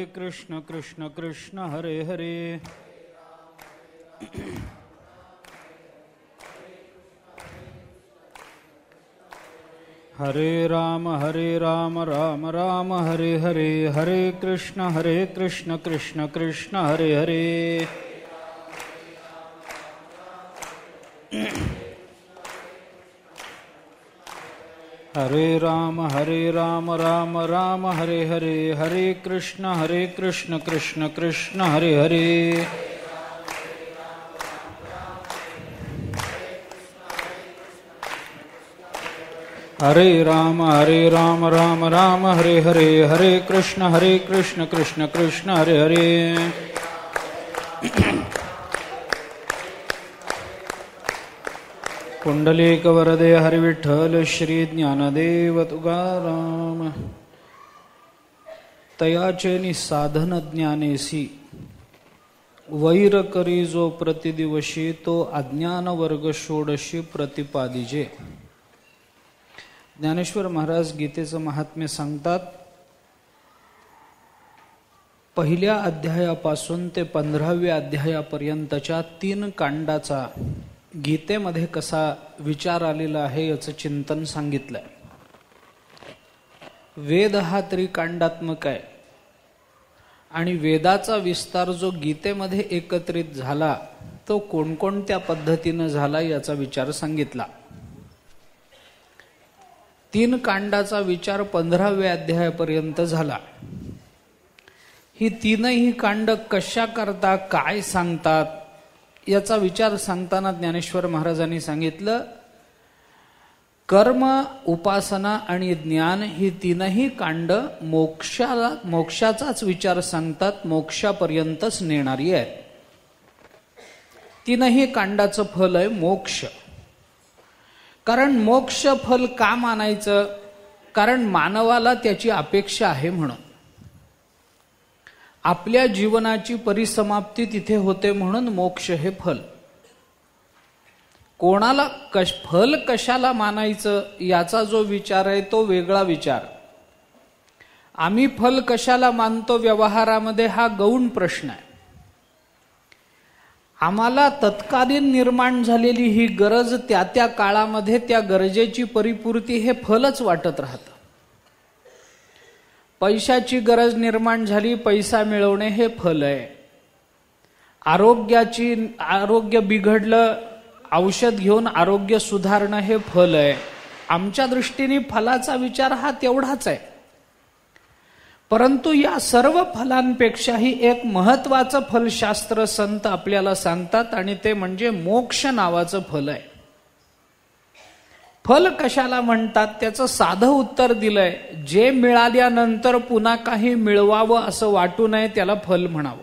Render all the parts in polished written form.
कृष्ण कृष्ण कृष्ण हरे हरे हरे राम राम राम हरे हरे हरे कृष्ण कृष्ण कृष्ण हरे हरे हरे राम राम राम हरे हरे हरे कृष्ण कृष्ण कृष्ण हरे हरे हरे राम राम राम हरे हरे हरे कृष्ण कृष्ण कृष्ण हरे हरे पुंडलीक वरदे हरि विठ्ठल श्री ज्ञानदेव तुकाराम तयाचेनी साधन ज्ञानेसी वैर करी जो प्रतिदिवशी तो अज्ञान वर्ग षोडशी प्रतिपादिजे. ज्ञानेश्वर महाराज गीतेचं महात्म्य सांगतात. पहिल्या अध्यायापासून ते 15व्या अध्यायापर्यंतच्या 3 कांडाचा गीतेमध्ये कसा विचार आलेला आहे याचं चिंतन सांगितलंय. वेद हा त्रिकांडात्मक आहे आणि वेदाचा विस्तार जो गीतेमध्ये एकत्रित झाला तो कोणकोणत्या पद्धतीनं झाला याचा विचार सांगितला. 3 कांडाचा विचार 15व्या अध्यायापर्यंत झाला. ही 3ही कांड कशा करता काय सांगतात याचा विचार सांगताना ज्ञानेश्वर महाराजांनी सांगितलं कर्म उपासना आणि ज्ञान ही 3ही कांड मोक्षाचाच विचार सांगतात, मोक्षापर्यंतच नेणारी आहेत. 3ही कांडाचं फल आहे मोक्ष. कारण मोक्ष फल का मानायचं? कारण मानवाला त्याची अपेक्षा आहे म्हणून. आपल्या जीवनाची परिसमाप्ती तिथे होते म्हणून मोक्ष हे फल. कोणाला फल कशाला मानायचं याचा जो विचार आहे तो वेगळा विचार. आम्ही फल कशाला मानतो व्यवहारामध्ये हा गौण प्रश्न आहे. आम्हाला तत्कालीन निर्माण झालेली ही गरज त्या त्या काळामध्ये त्या गरजेची परिपूर्ती हे फलच वाटत राहतं. पैशाची गरज निर्माण झाली, पैसा मिळवणे हे फल आहे. आरोग्य बिघडलं, औषध घेऊन आरोग्य सुधारणं हे फल आहे. आमच्या दृष्टीने फलाचा विचार हा तेवढाच आहे. परंतु या सर्व फलांपेक्षाही एक महत्वाचं फलशास्त्र संत आपल्याला सांगतात आणि ते म्हणजे मोक्ष नावाचं फल आहे. फल कशाला म्हणतात त्याचं साधं उत्तर दिलंय. जे मिळाल्यानंतर पुन्हा काही मिळवावं असं वाटू नये त्याला फल म्हणावं.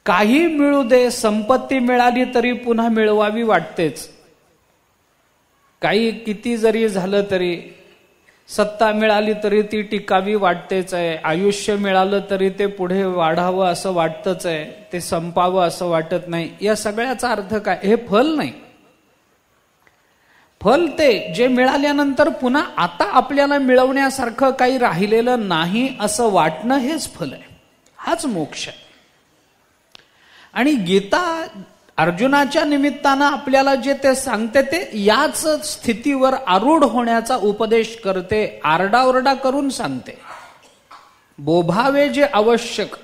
काही मिळू दे, संपत्ती मिळाली तरी पुन्हा मिळवावी वाटतेच. काही किती जरी झालं तरी, सत्ता मिळाली तरी ती टिकावी वाटतेच आहे. आयुष्य मिळालं तरी ते पुढे वाढावं असं वाटतच आहे, ते संपावं असं वाटत नाही. या सगळ्याचा अर्थ काय? हे फल नाही. फल ते जे मिळाल्यानंतर पुन्हा आता आपल्याला मिळवण्यासारखं काही राहिलेलं नाही असं वाटणं हेच फल आहे. हाच मोक्ष आहे. आणि गीता अर्जुनाच्या निमित्तानं आपल्याला जे ते सांगते ते याच स्थितीवर आरूढ होण्याचा उपदेश करते. आरडाओरडा करून सांगते. बोभावे जे आवश्यक,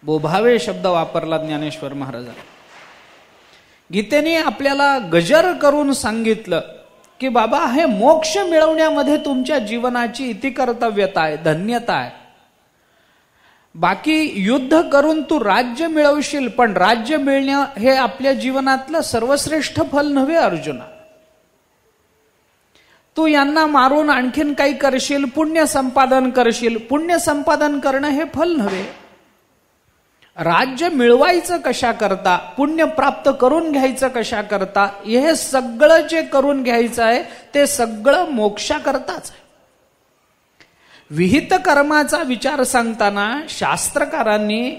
बोभावे शब्द वापरला ज्ञानेश्वर महाराजांनी. गीतेने आपल्याला गजर करून सांगितलं की बाबा हे मोक्ष मिळवण्यामध्ये तुमच्या जीवनाची इतिकर्तव्यता आहे, धन्यता आहे. बाकी युद्ध करून तू राज्य मिळवशील, पण राज्य मिळणं हे आपल्या जीवनातलं सर्वश्रेष्ठ फल नव्हे अर्जुना. तू यांना मारून आणखीन काही करशील, पुण्य संपादन करशील. पुण्य संपादन करणं हे फल नव्हे. राज्य मिळवायचं कशा करता, पुण्य प्राप्त करून घ्यायचं कशा करता, हे सगळं जे करून घ्यायचं आहे ते सगळं मोक्षाकरताच आहे. विहित कर्माचा विचार सांगताना शास्त्रकारांनी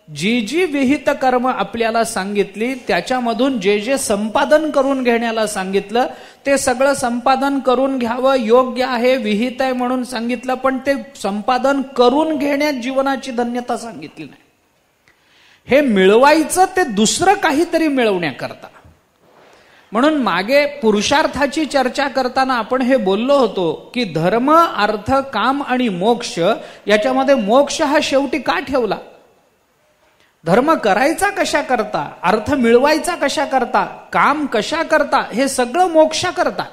जी जी विहित कर्म आपल्याला सांगितली त्याच्यामधून जे जे संपादन करून घेण्याला सांगितलं ते सगळं संपादन करून घ्यावं, योग्य आहे, विहित आहे म्हणून सांगितलं, पण ते संपादन करून घेण्यात जीवनाची धन्यता सांगितली नाही. हे मिळवायचं ते दुसरं काहीतरी मिळवण्याकरता. म्हणून मागे पुरुषार्थाची चर्चा करताना आपण हे बोललो होतो की धर्म, अर्थ, काम आणि मोक्ष याच्यामध्ये मोक्ष हा शेवटी का ठेवला? धर्म करायचा कशा करता, अर्थ मिळवायचा कशा करता, काम कशा करता, हे सगळं मोक्षा करता.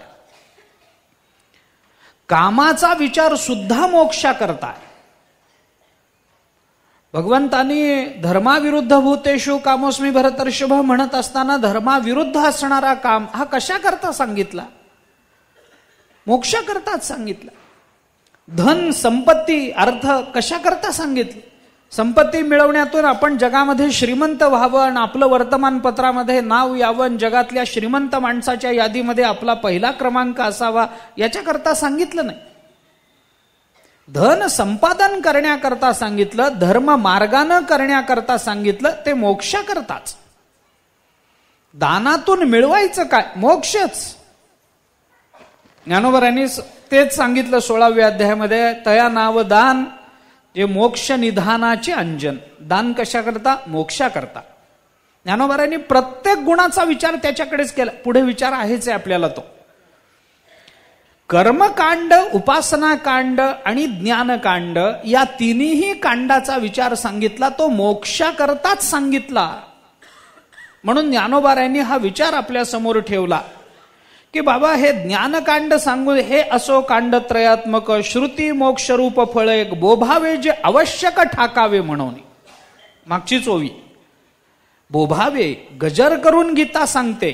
कामाचा विचार सुद्धा मोक्षा करता. भगवंतांनी धर्माविरुद्ध भूतेषु कामोस्मी भरतर्षभ म्हणत असताना धर्माविरुद्ध असणारा काम हा कशा करता सांगितला? मोक्षा करताच सांगितला. धन, संपत्ती, अर्थ कशा करता सांगितले? संपत्ती मिळवण्यातून आपण जगामध्ये श्रीमंत व्हावं आणि आपलं वर्तमानपत्रामध्ये नाव यावं, जगातल्या श्रीमंत माणसाच्या यादीमध्ये आपला पहिला क्रमांक असावा, याच्याकरता सांगितलं नाही. धन संपादन करण्याकरता सांगितलं, धर्म मार्गानं करण्याकरता सांगितलं, ते मोक्षाकरताच. दानातून मिळवायचं काय? मोक्षच. ज्ञानोबरांनी तेच सांगितलं 16व्या अध्यायामध्ये, तया नाव दान जे मोक्ष निधानाचे अंजन. दान कशा करता? मोक्षा करता. ज्ञानोबरांनी प्रत्येक गुणाचा विचार त्याच्याकडेच केला. पुढे विचार आहेच आहे आपल्याला तो. कर्मकांड, उपासनाकांड आणि ज्ञानकांड या तिन्ही कांडाचा विचार सांगितला, तो मोक्षा करताच सांगितला. म्हणून ज्ञानोबारायांनी हा विचार आपल्या समोर ठेवला की बाबा हे ज्ञानकांड सांगून हे असो कांड त्रयात्मक, श्रुती मोक्ष रूप फळ एक बोभावे जे आवश्यक ठाकावे म्हणून. मागचीच ओवी. बोभावे गजर करून गीता सांगते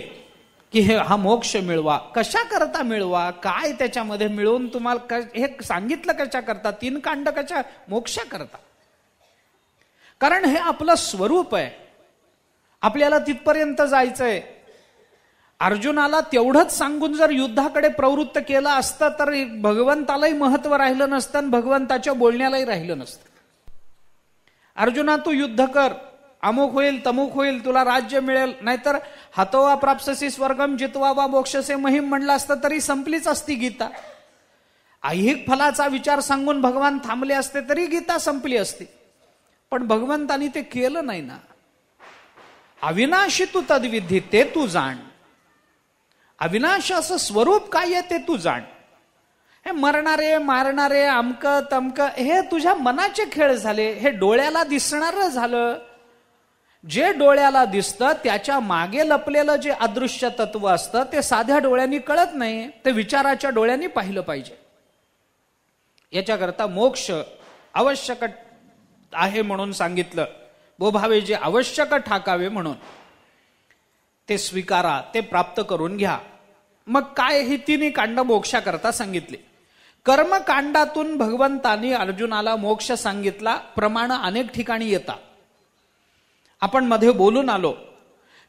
की हा मोक्ष मिळवा. कशा करता मिळवा, काय त्याच्यामध्ये मिळवून तुम्हाला हे सांगितलं कशा करता? 3 कांड कशा? मोक्षा करता. कारण हे आपलं स्वरूप आहे, आपल्याला तिथपर्यंत जायचंय. अर्जुनाला तेवढंच सांगून जर युद्धाकडे प्रवृत्त केलं असतं तर भगवंतालाही महत्व राहिलं नसतं आणि भगवंताच्या बोलण्यालाही राहिलं नसतं. अर्जुना तू युद्ध कर, अमुक होईल तमुक होईल, तुला राज्य मिळेल, नाहीतर हतोवा प्राप्स्यसि स्वर्गम जित्वा वा मोक्षसे महिम म्हणलं असतं तरी संपलीच असती गीता. ऐहिक फलाचा विचार सांगून भगवान थांबले असते तरी गीता संपली असती. पण भगवंतानी ते केलं नाही ना. अविनाशी तू तद्विधी, ते तू जाण. अविनाशाचं स्वरूप काय आहे ते तू जाण. हे मरणारे, मारणारे, अमक तमक हे तुझ्या मनाचे खेळ झाले. हे डोळ्याला दिसणारं झालं. जे डोळ्याला दिसतं त्याच्या मागे लपलेलं जे अदृश्य तत्व असतं ते साध्या डोळ्यांनी कळत नाही, ते विचाराच्या डोळ्यांनी पाहिलं पाहिजे. याच्याकरता मोक्ष आवश्यक आहे म्हणून सांगितलं. बोभावे जे आवश्यक ठाकावे म्हणून ते स्वीकारा, ते प्राप्त करून घ्या. मग काय? ही 3 कांड मोक्षा करता सांगितली. कर्मकांडातून भगवंतानी अर्जुनाला मोक्ष सांगितला. प्रमाण अनेक ठिकाणी येतात. आपण मध्ये बोलून आलो,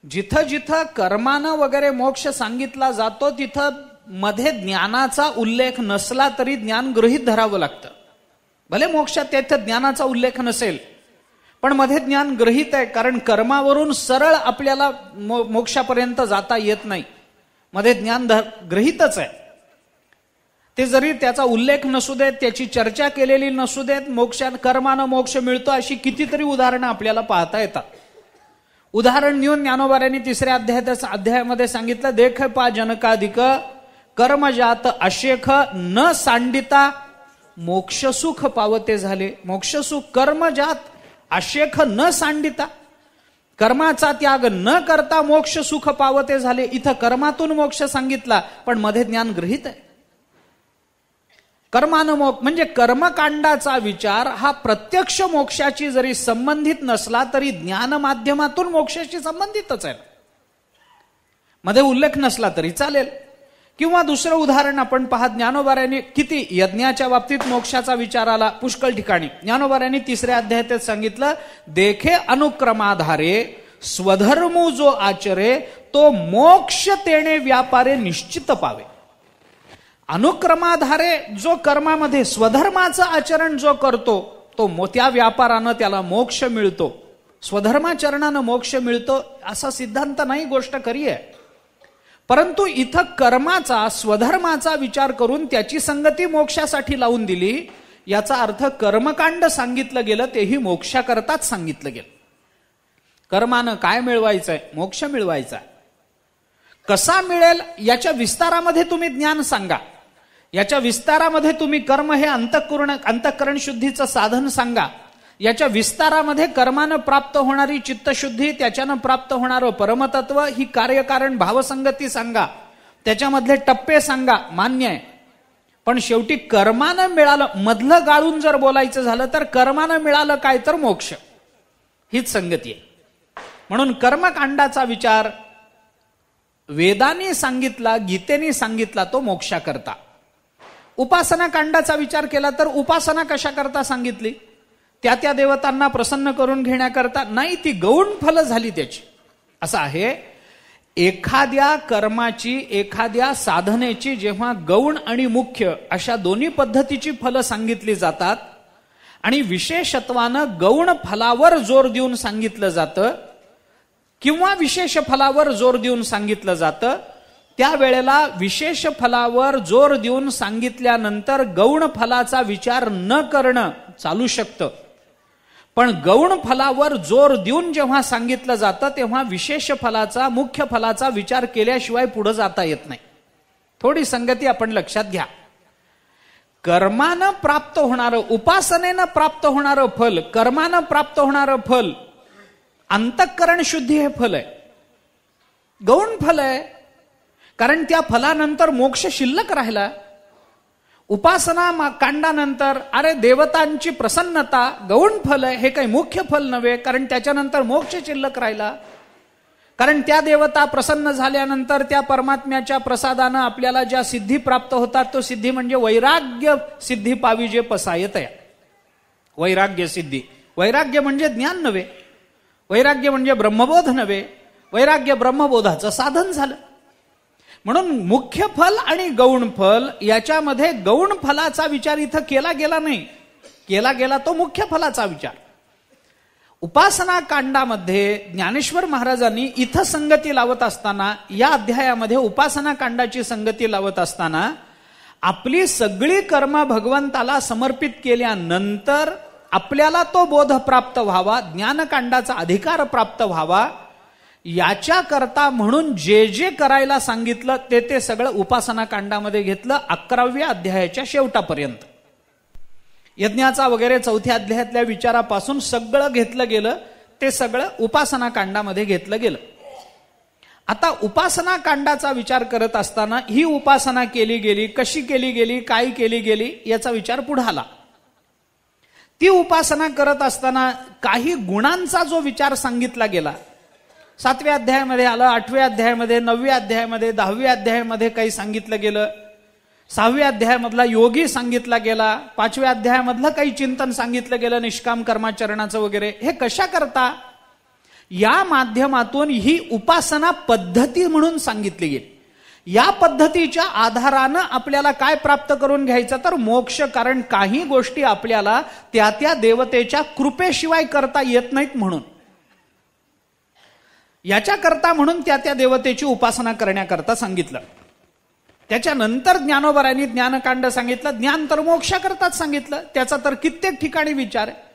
जिथं जिथं कर्मानं वगैरे मोक्ष सांगितला जातो तिथं मध्ये ज्ञानाचा उल्लेख नसला तरी ज्ञान गृहीत धरावं लागतं. भले मोक्षात तिथं ज्ञानाचा उल्लेख नसेल पण मध्ये ज्ञान गृहीत आहे, कारण कर्मावरून सरळ आपल्याला मोक्षापर्यंत जाता येत नाही. मध्ये ज्ञान गृहीतच आहे. ते जरी त्याचा उल्लेख नसू देत, त्याची चर्चा केलेली नसू देत, कर्मानं मोक्ष मिळतो अशी कितीतरी उदाहरणं आपल्याला पाहता येतात. उदाहरण देऊन ज्ञानोबारांनी 3ऱ्या अध्यायामध्ये सांगितलं, देख पा जनकाधिक कर्मजात अशेख न सांडिता मोक्षसुख पावते झाले. मोक्षसुख कर्मजात अशेख न सांडिता, कर्माचा त्याग न करता मोक्ष सुख पावते झाले. इथं कर्मातून मोक्ष सांगितला पण मध्ये ज्ञान गृहीत आहे. कर्मानं मोक्ष म्हणजे कर्मकांडाचा विचार हा प्रत्यक्ष मोक्षाची जरी संबंधित नसला तरी ज्ञान माध्यमातून मोक्षाशी संबंधितच आहे. मध्ये उल्लेख नसला तरी चालेल. किंवा दुसरं उदाहरण आपण पहा, ज्ञानोबारांनी किती यज्ञाच्या बाबतीत मोक्षाचा विचार आला पुष्कळ ठिकाणी. ज्ञानोबारांनी 3ऱ्या अध्यायात सांगितलं, देखे अनुक्रमाधारे स्वधर्मो जो आचरे तो मोक्ष तेणे व्यापारे निश्चित पावे. अनुक्रमाधारे जो कर्मामध्ये स्वधर्माचं आचरण जो करतो तो त्या व्यापारानं त्याला मोक्ष मिळतो. स्वधर्माचरणानं मोक्ष मिळतो असा सिद्धांत नाही, गोष्ट खरी आहे. परंतु इथं कर्माचा, स्वधर्माचा विचार करून त्याची संगती मोक्षासाठी लावून दिली. याचा अर्थ कर्मकांड सांगितलं गेलं तेही मोक्षाकरताच सांगितलं गेलं. कर्मानं काय मिळवायचंय? मोक्ष मिळवायचा. कसा मिळेल याच्या विस्तारामध्ये तुम्ही ज्ञान सांगा, याच्या विस्तारामध्ये तुम्ही कर्म हे अंतःकरण शुद्धीचं साधन सांगा, याच्या विस्तारामध्ये कर्मानं प्राप्त होणारी चित्तशुद्धी, त्याच्यानं प्राप्त होणारं परमतत्व, ही कार्यकारण भावसंगती सांगा, त्याच्यामधले टप्पे सांगा, मान्य आहे. पण शेवटी कर्मानं मिळालं, मधलं गाळून जर बोलायचं झालं तर कर्मानं मिळालं काय? तर मोक्ष. हीच संगती आहे. म्हणून कर्मकांडाचा विचार वेदांनी सांगितला, गीतेने सांगितला तो मोक्षाकरता. उपासना कांडाचा विचार केला तर उपासना कशा करता सांगितली? त्या देवतांना प्रसन्न करून घेण्याकरता नाही, ती गौण फलं झाली त्याची. असं आहे, एखाद्या कर्माची, एखाद्या साधनेची जेव्हा गौण आणि मुख्य अशा दोन्ही पद्धतीची फलं सांगितली जातात आणि विशेषत्वानं गौण फलावर जोर देऊन सांगितलं जातं किंवा विशेष फलावर जोर देऊन सांगितलं जातं, त्यावेळेला विशेष फलावर जोर देऊन सांगितल्यानंतर गौण फलाचा विचार न करणं चालू शकतं. पण गौण फलावर जोर देऊन जेव्हा सांगितलं जातं तेव्हा विशेष फलाचा, मुख्य फलाचा विचार केल्याशिवाय पुढे जाता येत नाही. थोडी संगती आपण लक्षात घ्या. कर्मानं प्राप्त होणारं, उपासनेनं प्राप्त होणारं फल, कर्मानं प्राप्त होणारं फल, अंतःकरण शुद्धी हे फल आहे, गौण फल आहे. कारण त्या फलानंतर मोक्ष शिल्लक राहिला. उपासना कांडानंतर अरे देवतांची प्रसन्नता गौण फल आहे, हे काही मुख्य फल नव्हे, कारण त्याच्यानंतर मोक्ष शिल्लक राहिला. कारण त्या देवता प्रसन्न झाल्यानंतर त्या परमात्म्याच्या प्रसादानं आपल्याला ज्या सिद्धी प्राप्त होतात, तो सिद्धी म्हणजे वैराग्य सिद्धी पावी जे पसायत आहे. वैराग्य सिद्धी, वैराग्य म्हणजे ज्ञान नव्हे, वैराग्य म्हणजे ब्रह्मबोध नव्हे, वैराग्य ब्रह्मबोधाचं साधन झालं. म्हणून मुख्य फल आणि गौण फल याच्यामध्ये गौण फलाचा विचार इथं केला गेला नाही, केला गेला तो मुख्य फलाचा विचार. उपासना कांडामध्ये ज्ञानेश्वर महाराजांनी इथं संगती लावत असताना, या अध्यायामध्ये उपासना कांडाची संगती लावत असताना, आपली सगळी कर्म भगवंताला समर्पित केल्यानंतर आपल्याला तो बोध प्राप्त व्हावा, ज्ञानकांडाचा अधिकार प्राप्त व्हावा, याच्या करता म्हणून जे जे करायला सांगितलं ते सगळं उपासना कांडामध्ये घेतलं 11व्या अध्यायाच्या शेवटापर्यंत. यज्ञाचा वगैरे 4थ्या अध्यायातल्या विचारापासून सगळं घेतलं गेलं, ते सगळं उपासना कांडामध्ये घेतलं गेलं. आता उपासना कांडाचा विचार करत असताना ही उपासना केली गेली, कशी केली गेली, काय केली गेली याचा विचार पुढे आला. ती उपासना करत असताना काही गुणांचा जो विचार सांगितला गेला, 7व्या अध्यायामध्ये आलं, 8व्या अध्यायामध्ये, 9व्या अध्यायामध्ये, 10व्या अध्यायामध्ये काही सांगितलं गेलं, 6व्या अध्यायामधला योगी सांगितला गेला, 5व्या अध्यायामधलं काही चिंतन सांगितलं गेलं निष्काम कर्माचरणाचं वगैरे. हे कशा करता? या माध्यमातून ही उपासना पद्धती म्हणून सांगितली गेली. या पद्धतीच्या आधारानं आपल्याला काय प्राप्त करून घ्यायचं? तर मोक्ष. कारण काही गोष्टी आपल्याला त्या देवतेच्या कृपेशिवाय करता येत नाहीत, म्हणून याच्याकरता म्हणून त्या देवतेची उपासना करण्याकरता सांगितलं. त्याच्यानंतर ज्ञानोबरांनी ज्ञानकांड सांगितलं, ज्ञान तर मोक्षाकरताच सांगितलं, त्याचा तर कित्येक ठिकाणी विचार आहे.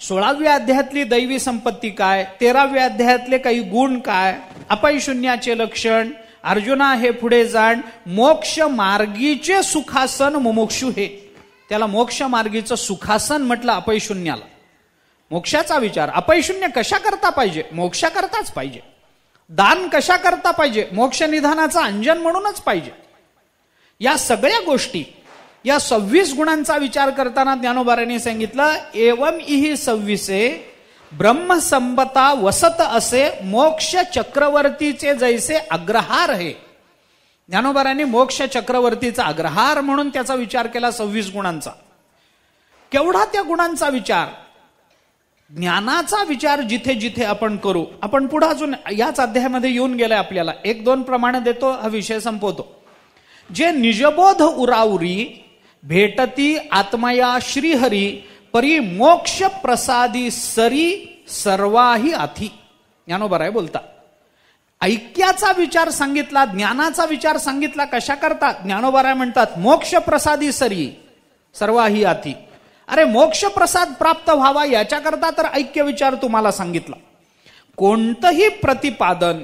16व्या अध्यायातली दैवी संपत्ती काय, 13व्या अध्यायातले काही गुण काय, अपैशून्याचे लक्षण, अर्जुना हे पुढे जाण, मोक्ष मार्गीचे सुखासन मुमुक्षु, हे त्याला मोक्ष मार्गीचं सुखासन म्हटलं अपैशून्याला. मोक्षाचा विचार, अपैशून्य कशा करता पाहिजे? मोक्षा करताच पाहिजे. दान कशा करता पाहिजे? मोक्ष निधानाचं अंजन म्हणूनच पाहिजे. या सगळ्या गोष्टी, या 26 गुणांचा विचार करताना ज्ञानोबारांनी सांगितलं, एवं इहि 26 ब्रह्मसंबता वसत असे मोक्ष चक्रवर्तीचे जैसे अग्रहार आहे. ज्ञानोबारांनी मोक्ष चक्रवर्तीचा अग्रहार म्हणून त्याचा विचार केला 26 गुणांचा. केवढा त्या गुणांचा विचार, ज्ञानाचा विचार जिथे जिथे आपण करू. आपण पुढे अजून याच अध्यायामध्ये येऊन गेलाय, आपल्याला 1-2 प्रमाण देतो, हा विषय संपवतो. जे निजबोध उराउरी भेटती आत्मया श्रीहरी परी मोक्ष प्रसादी सरी सर्वाही आथी. ज्ञानोबराय बोलतात. ऐक्याचा विचार सांगितला, ज्ञानाचा विचार सांगितला. कशा करता? ज्ञानोबराय म्हणतात मोक्ष प्रसादी सरी सर्वाही आथी. अरे मोक्ष प्रसाद प्राप्त व्हावा याच्याकरता तर ऐक्य विचार तुम्हाला सांगितला. कोणतंही प्रतिपादन,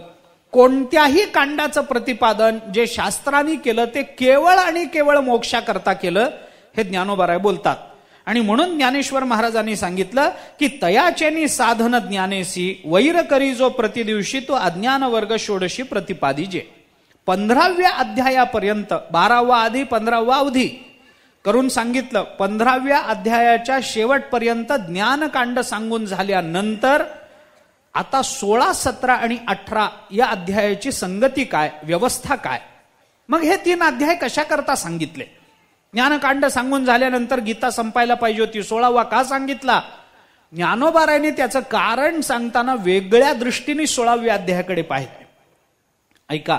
कोणत्याही कांडाचं प्रतिपादन जे शास्त्रांनी केलं ते केवळ आणि केवळ मोक्षाकरता केलं, हे ज्ञानोबराय बोलतात. आणि म्हणून ज्ञानेश्वर महाराजांनी सांगितलं की तयाचेनी साधन ज्ञानेसी वैर करी जो प्रतिदिवशी तो अज्ञान वर्ग षोडशी प्रतिपादिजे. 15व्या अध्यायापर्यंत 12वा आधी 15वा अवधी करून सांगितलं. 15व्या अध्यायाच्या शेवटपर्यंत ज्ञानकांड सांगून झाल्यानंतर आता 16, 17 आणि 18 या अध्यायाची संगती काय, व्यवस्था काय. मग हे 3 अध्याय कशा करता सांगितले? ज्ञानकांड सांगून झाल्यानंतर गीता संपायला पाहिजे होती, 16वा का सांगितला? ज्ञानोबारायने त्याचं कारण सांगताना वेगळ्या दृष्टीने 16व्या अध्यायाकडे पाहिलं. ऐका,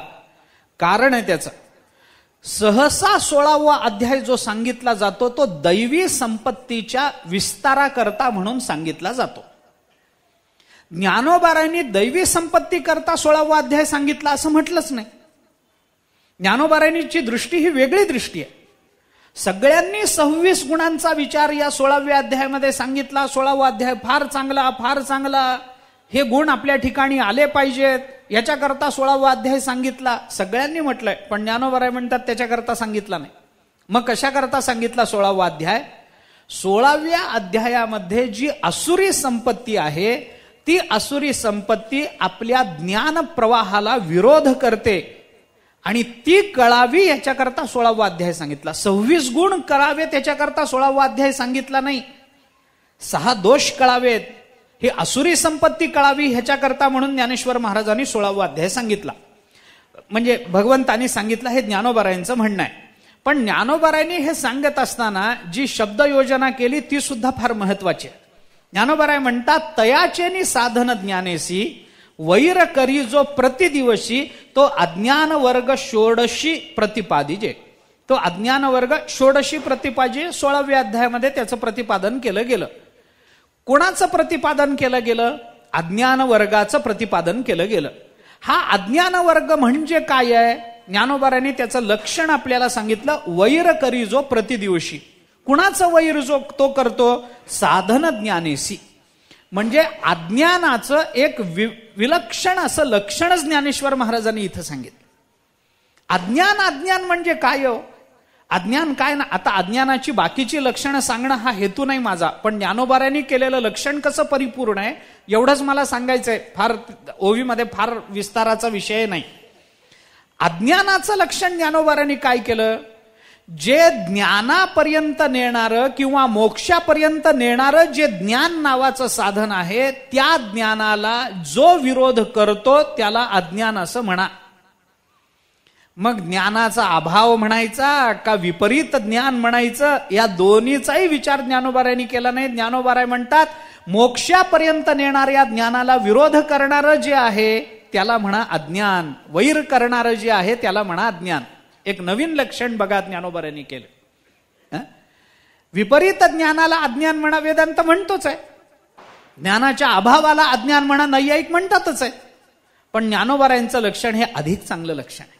कारण आहे त्याचं. सहसा 16वा अध्याय जो सांगितला जातो तो दैवी संपत्तीच्या विस्ताराकरता म्हणून सांगितला जातो. ज्ञानोबारायने दैवी संपत्ती करता 16वा अध्याय सांगितला असं म्हटलंच नाही. ज्ञानोबारायनीची दृष्टी ही वेगळी दृष्टी आहे. सगळ्यांनी 26 गुणांचा विचार या 16व्या अध्यायामध्ये सांगितला. 16वा अध्याय फार चांगला, फार चांगला, हे गुण आपल्या ठिकाणी आले पाहिजेत याच्याकरता 16वा अध्याय सांगितला सगळ्यांनी म्हटलंय. पण ज्ञानोबाराय म्हणतात त्याच्याकरता सांगितला नाही. मग कशाकरता सांगितला 16वा अध्याय? 16व्या अध्यायामध्ये जी आसुरी संपत्ती आहे ती आसुरी संपत्ती आपल्या ज्ञान प्रवाहाला विरोध करते आणि ती कळावी याच्याकरता 16वा अध्याय सांगितला. 26 गुण करावे त्याच्याकरता 16वा अध्याय सांगितला नाही. 6 दोष कळावेत, ही आसुरी संपत्ती कळावी ह्याच्याकरता म्हणून ज्ञानेश्वर महाराजांनी 16वा अध्याय सांगितला. म्हणजे भगवंतांनी सांगितलं, हे ज्ञानोबारायांचं म्हणणं आहे. पण ज्ञानोबारायांनी हे सांगत असताना जी शब्द योजना केली ती सुद्धा फार महत्वाची आहे. ज्ञानोबाराय म्हणतात तयाचेनी साधन ज्ञानेसी वैर करी जो प्रतिदिवशी तो अज्ञान वर्ग षोडशी प्रतिपादिजे. तो अज्ञान वर्ग षोडशी प्रतिपादिजे 16व्या अध्यायामध्ये त्याचं प्रतिपादन केलं गेलं. कोणाचं प्रतिपादन केलं गेलं? अज्ञान वर्गाचं प्रतिपादन केलं गेलं. हा अज्ञान वर्ग म्हणजे काय आहे? ज्ञानोबारायांनी त्याचं लक्षण आपल्याला सांगितलं. वैर करी जो प्रतिदिवशी. कुणाचं वैर जो तो करतो? साधन ज्ञानेसी. म्हणजे अज्ञानाचं एक विलक्षण असं लक्षणच ज्ञानेश्वर महाराजांनी इथं सांगितलं. अज्ञान म्हणजे काय हो? अज्ञान काय ना, आता अज्ञानाची बाकीची लक्षणं सांगणं हा हेतू नाही माझा, पण ज्ञानोबारायांनी केलेलं लक्षण कसं परिपूर्ण आहे एवढंच मला सांगायचंय. फार ओवीमध्ये फार विस्ताराचा विषय नाही. अज्ञानाचं लक्षण ज्ञानोबारायांनी काय केलं? जे ज्ञानापर्यंत नेणारं किंवा मोक्षापर्यंत नेणारं जे ज्ञान नावाचं साधन आहे त्या ज्ञानाला जो विरोध करतो त्याला अज्ञान असं म्हणा. मग ज्ञानाचा अभाव म्हणायचा का विपरीत ज्ञान म्हणायचं, या दोन्हीचाही विचार ज्ञानोबारायांनी केला नाही. ज्ञानोबाराय म्हणतात मोक्षापर्यंत नेणाऱ्या ज्ञानाला विरोध करणारं जे आहे त्याला म्हणा अज्ञान, वैर करणारं जे आहे त्याला म्हणा अज्ञान. एक नवीन लक्षण बघा ज्ञानोबारायांनी केलं. विपरीत ज्ञानाला अज्ञान म्हणा वेदांत म्हणतोच आहे. ज्ञानाच्या अभावाला अज्ञान म्हणा नैयायिक म्हणतातच आहे. पण ज्ञानोबारायांचं लक्षण हे अधिक चांगलं लक्षण आहे.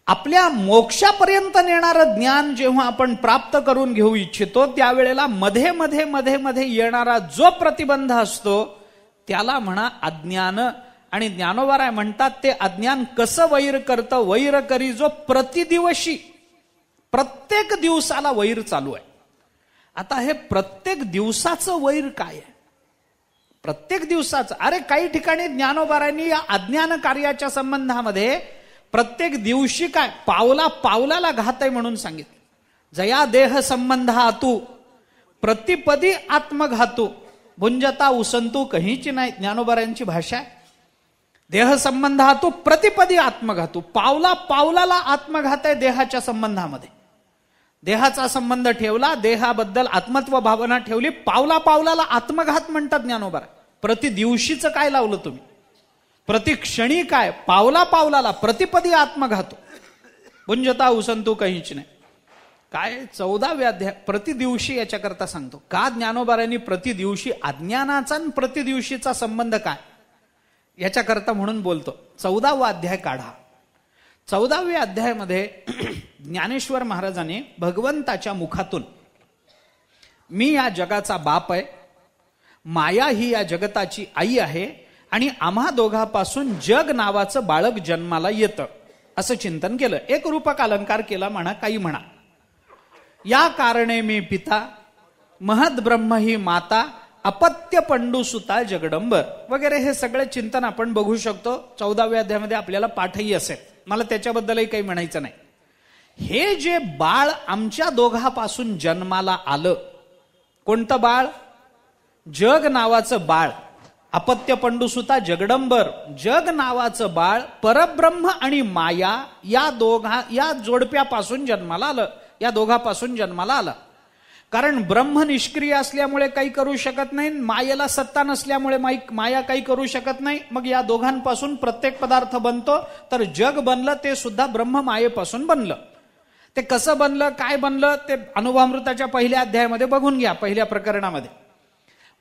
आपल्या मोक्षापर्यंत नेणारं ज्ञान जेव्हा आपण प्राप्त करून घेऊ इच्छितो त्यावेळेला मध्ये मध्ये मध्ये मध्ये येणारा जो प्रतिबंध असतो त्याला म्हणा अज्ञान. आणि ज्ञानोबाराय म्हणतात ते अज्ञान कसं वैर करतं? वैर करी जो प्रतिदिवशी, प्रत्येक दिवसाला वैर चालू आहे. आता हे प्रत्येक दिवसाचं वैर काय आहे? प्रत्येक दिवसाचं. अरे काही ठिकाणी ज्ञानोबारायांनी या अज्ञान कार्याच्या संबंधामध्ये प्रत्येक दिवशी काय पावला पावलाला घात आहे म्हणून सांगितलं. जया देह संबंधातू प्रतिपदी आत्मघातू भुंजता उसंतू कहीची नाही. ज्ञानोबारायांची भाषा आहे. देह संबंधातू प्रतिपदी आत्मघातू. पावला पावलाला आत्मघात आहे देहाच्या संबंधामध्ये. देहाचा संबंध ठेवला, देहाबद्दल आत्मत्व भावना ठेवली, पावला पावलाला आत्मघात म्हणतात ज्ञानोबाराय. प्रति दिवशीचं काय लावलं तुम्ही? प्रति क्षणी काय? पावला पावलाला प्रतिपदी आत्मघातू भुंजता उसंतू कहीच नाही. काय 14व्या अध्याय प्रतिदिवशी याच्याकरता सांगतो. का ज्ञानोबारांनी प्रतिदिवशी, अज्ञानाचा आणि प्रतिदिवशीचा संबंध काय याच्याकरता म्हणून बोलतो. 14वा अध्याय काढा. 14व्या अध्यायामध्ये ज्ञानेश्वर महाराजांनी भगवंताच्या मुखातून, मी या जगाचा बाप आहे, माया ही या जगताची आई आहे आणि आम्हा दोघांपासून जग नावाचं बाळक जन्माला येतं, असं चिंतन केलं. एक रूपक अलंकार केला म्हणा, काही म्हणा. या कारणे मी पिता, महद ब्रह्म ही माता, अपत्य पंडुसुता जगदंबर वगैरे हे सगळे चिंतन आपण बघू शकतो. 14व्या अध्यायामध्ये आपल्याला पाठही असेल. मला त्याच्याबद्दलही काही म्हणायचं नाही. हे जे बाळ आमच्या दोघांपासून जन्माला आलं, कोणतं बाळ? जग नावाचं बाळ. अपत्य पंडुसुता जगदंबर, जग नावाचं बाळ परब्रह्म आणि माया या जोडप्यापासून जन्माला आलं, या दोघांपासून जन्माला आलं. कारण ब्रह्म निष्क्रिय असल्यामुळे काही करू शकत नाही, मायेला सत्ता नसल्यामुळे माया काही करू शकत नाही. मग या दोघांपासून प्रत्येक पदार्थ बनतो. तर जग बनलं ते सुद्धा ब्रह्म मायेपासून बनलं. ते कसं बनलं, काय बनलं, ते अनुभवामृताच्या पहिल्या अध्यायामध्ये बघून घ्या, पहिल्या प्रकरणामध्ये.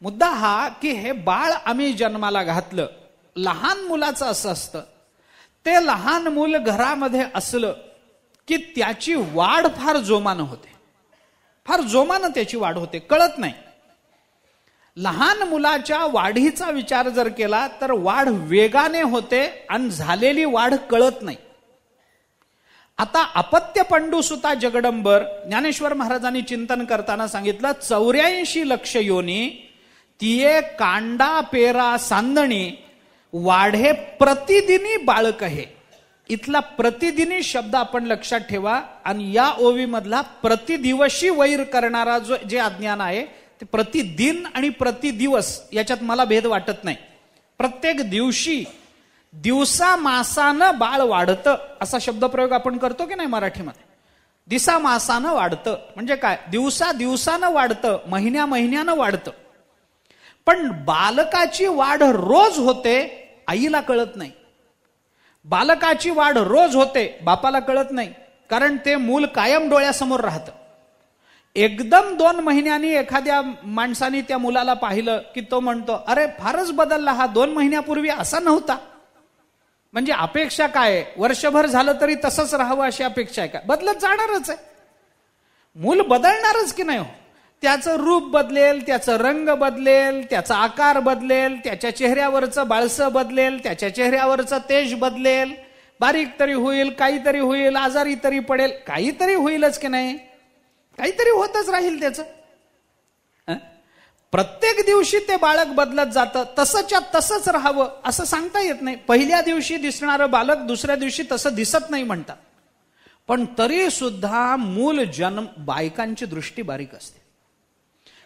मुद्दा हा की हे बाळ आम्ही जन्माला घातलं. लहान मुलाचं असं असतं, ते लहान मूल घरामध्ये असलं की त्याची वाढ फार जोमानं होते, फार जोमानं त्याची वाढ होते, कळत नाही. लहान मुलाच्या वाढीचा विचार जर केला तर वाढ वेगाने होते आणि झालेली वाढ कळत नाही. आता अपत्य पंडुसुता जगदंबर ज्ञानेश्वर महाराजांनी चिंतन करताना सांगितलं, 84 लक्ष योनी तिये कांडा पेरा सांदणी, वाढे प्रतिदिनी बाळक आहे. इथला प्रतिदिनी शब्द आपण लक्षात ठेवा. आणि या ओवी मधला प्रतिदिवशी वैर करणारा जे अज्ञान आहे ते प्रतिदिन आणि प्रतिदिवस याच्यात मला भेद वाटत नाही. प्रत्येक दिवशी, दिवसा मासानं बाळ वाढतं असा शब्दप्रयोग आपण करतो की नाही मराठीमध्ये. दिसा मासानं वाढतं म्हणजे काय? दिवसा दिवसानं वाढतं, महिन्या महिन्यानं वाढतं. पण बालकाची वाढ रोज होते, आईला कळत नाही. बालकाची वाढ रोज होते, बापाला कळत नाही. कारण ते मूल कायम डोळ्यासमोर राहतं. एकदम 2 महिन्यांनी एखाद्या माणसाने त्या मुलाला पाहिलं की तो म्हणतो, अरे फारच बदलला हा, 2 महिन्यापूर्वी असा नव्हता. म्हणजे अपेक्षा काय? वर्षभर झालं तरी तसंच राहावं अशी अपेक्षा आहे का? बदलत जाणारच आहे. मूल बदलणारच की नाही हो. त्याचं रूप बदलेल, त्याचं रंग बदलेल, त्याचा आकार बदलेल, त्याच्या चेहऱ्यावरचं बाळसं बदलेल, त्याच्या चेहऱ्यावरचं तेज बदलेल, बारीक तरी होईल, काहीतरी होईल, आजारी तरी पडेल, काहीतरी होईलच की नाही, काहीतरी होतच राहील त्याचं. प्रत्येक दिवशी ते बालक बदलत जातं. तसंच्या तसंच राहावं असं सांगता येत नाही. पहिल्या दिवशी दिसणारं बालक दुसऱ्या दिवशी तसं दिसत नाही म्हणतात. पण तरी सुद्धा मूल जन्म, बायकांची दृष्टी बारीक असते.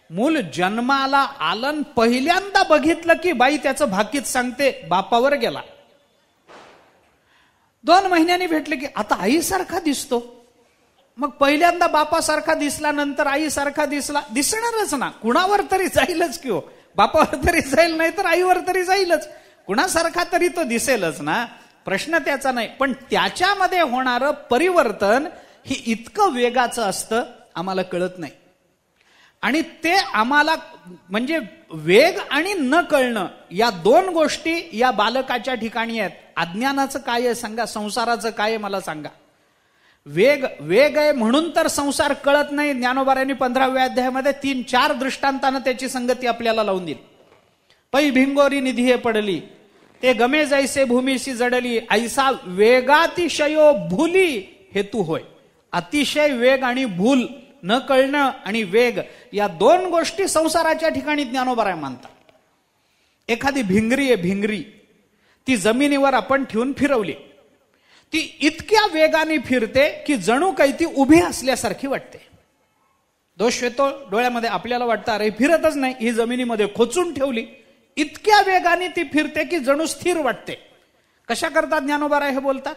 मूल जन्माला आलं, पहिल्यांदा बघितलं की बाई त्याचं भाकीत सांगते, बापावर गेला. 2 महिन्यांनी भेटले की आता आईसारखा दिसतो. मग पहिल्यांदा बापासारखा दिसला, नंतर आईसारखा दिसला, दिसणारच ना. कुणावर तरी जाईलच की हो. बापावर तरी जाईल, नाही तर आईवर तरी जाईलच. कुणासारखा तरी तो दिसेलच ना, प्रश्न त्याचा नाही. पण त्याच्यामध्ये होणारं परिवर्तन हे इतकं वेगाचं असतं, आम्हाला कळत नाही. आणि ते आम्हाला म्हणजे वेग आणि न कळणं या 2 गोष्टी या बालकाच्या ठिकाणी आहेत. अज्ञानाचं काय आहे सांगा, संसाराचं काय आहे मला सांगा. वेग आहे म्हणून तर संसार कळत नाही. ज्ञानोबारांनी 15व्या अध्यायामध्ये 3-4 दृष्टांतानं त्याची संगती आपल्याला लावून दिली. पै भिंगोरी निधी पडली, ते गमे जैसे भूमीशी जडली, ऐसा वेगातिशयो भूली हेतू होय. अतिशय वेग आणि भूल, न कळणं आणि वेग या 2 गोष्टी संसाराच्या ठिकाणी ज्ञानोबाराय मानतात. एखादी भिंगरी आहे, भिंगरी ती जमिनीवर आपण ठेवून फिरवली, ती इतक्या वेगाने फिरते की जणू काही ती उभी असल्यासारखी वाटते. दोष येतो डोळ्यामध्ये, आपल्याला वाटतं अरे फिरतच नाही, ही जमिनीमध्ये खोचून ठेवली. इतक्या वेगाने ती फिरते की जणू स्थिर वाटते. कशा करता ज्ञानोबाराय हे बोलतात?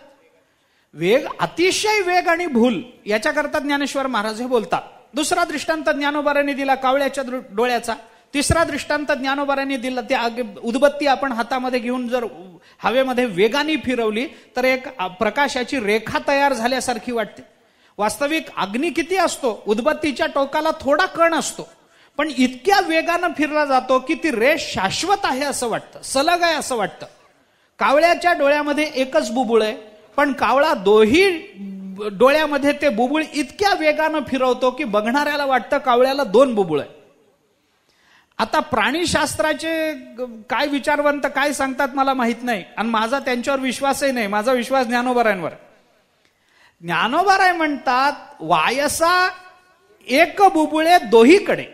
वेग, अतिशय वेग आणि भूल याच्याकरता ज्ञानेश्वर महाराज हे बोलतात. दुसरा दृष्टांत ज्ञानोबारांनी दिला कावळ्याच्या डोळ्याचा. तिसरा दृष्टांत ज्ञानोबारांनी दिला, ते उदबत्ती आपण हातामध्ये घेऊन जर हवेमध्ये वेगाने फिरवली तर एक प्रकाशाची रेखा तयार झाल्यासारखी वाटते. वास्तविक अग्नी किती असतो, उदबत्तीच्या टोकाला थोडा कण असतो, पण इतक्या वेगानं फिरला जातो की ती रेष शाश्वत आहे असं वाटतं, सलग आहे असं वाटतं. कावळ्याच्या डोळ्यामध्ये एकच बुबुळ आहे, पण कावळा दोही डोळ्यामध्ये ते बुबुळ इतक्या वेगानं फिरवतो की बघणाऱ्याला वाटतं कावळ्याला 2 बुबुळ आहे. आता प्राणीशास्त्राचे काय विचारवंत काय सांगतात मला माहित नाही, आणि माझा त्यांच्यावर विश्वासही नाही. माझा विश्वास ज्ञानोबारायांवर. ज्ञानोबाराय म्हणतात वायसा एक बुबुळे दोहीकडे,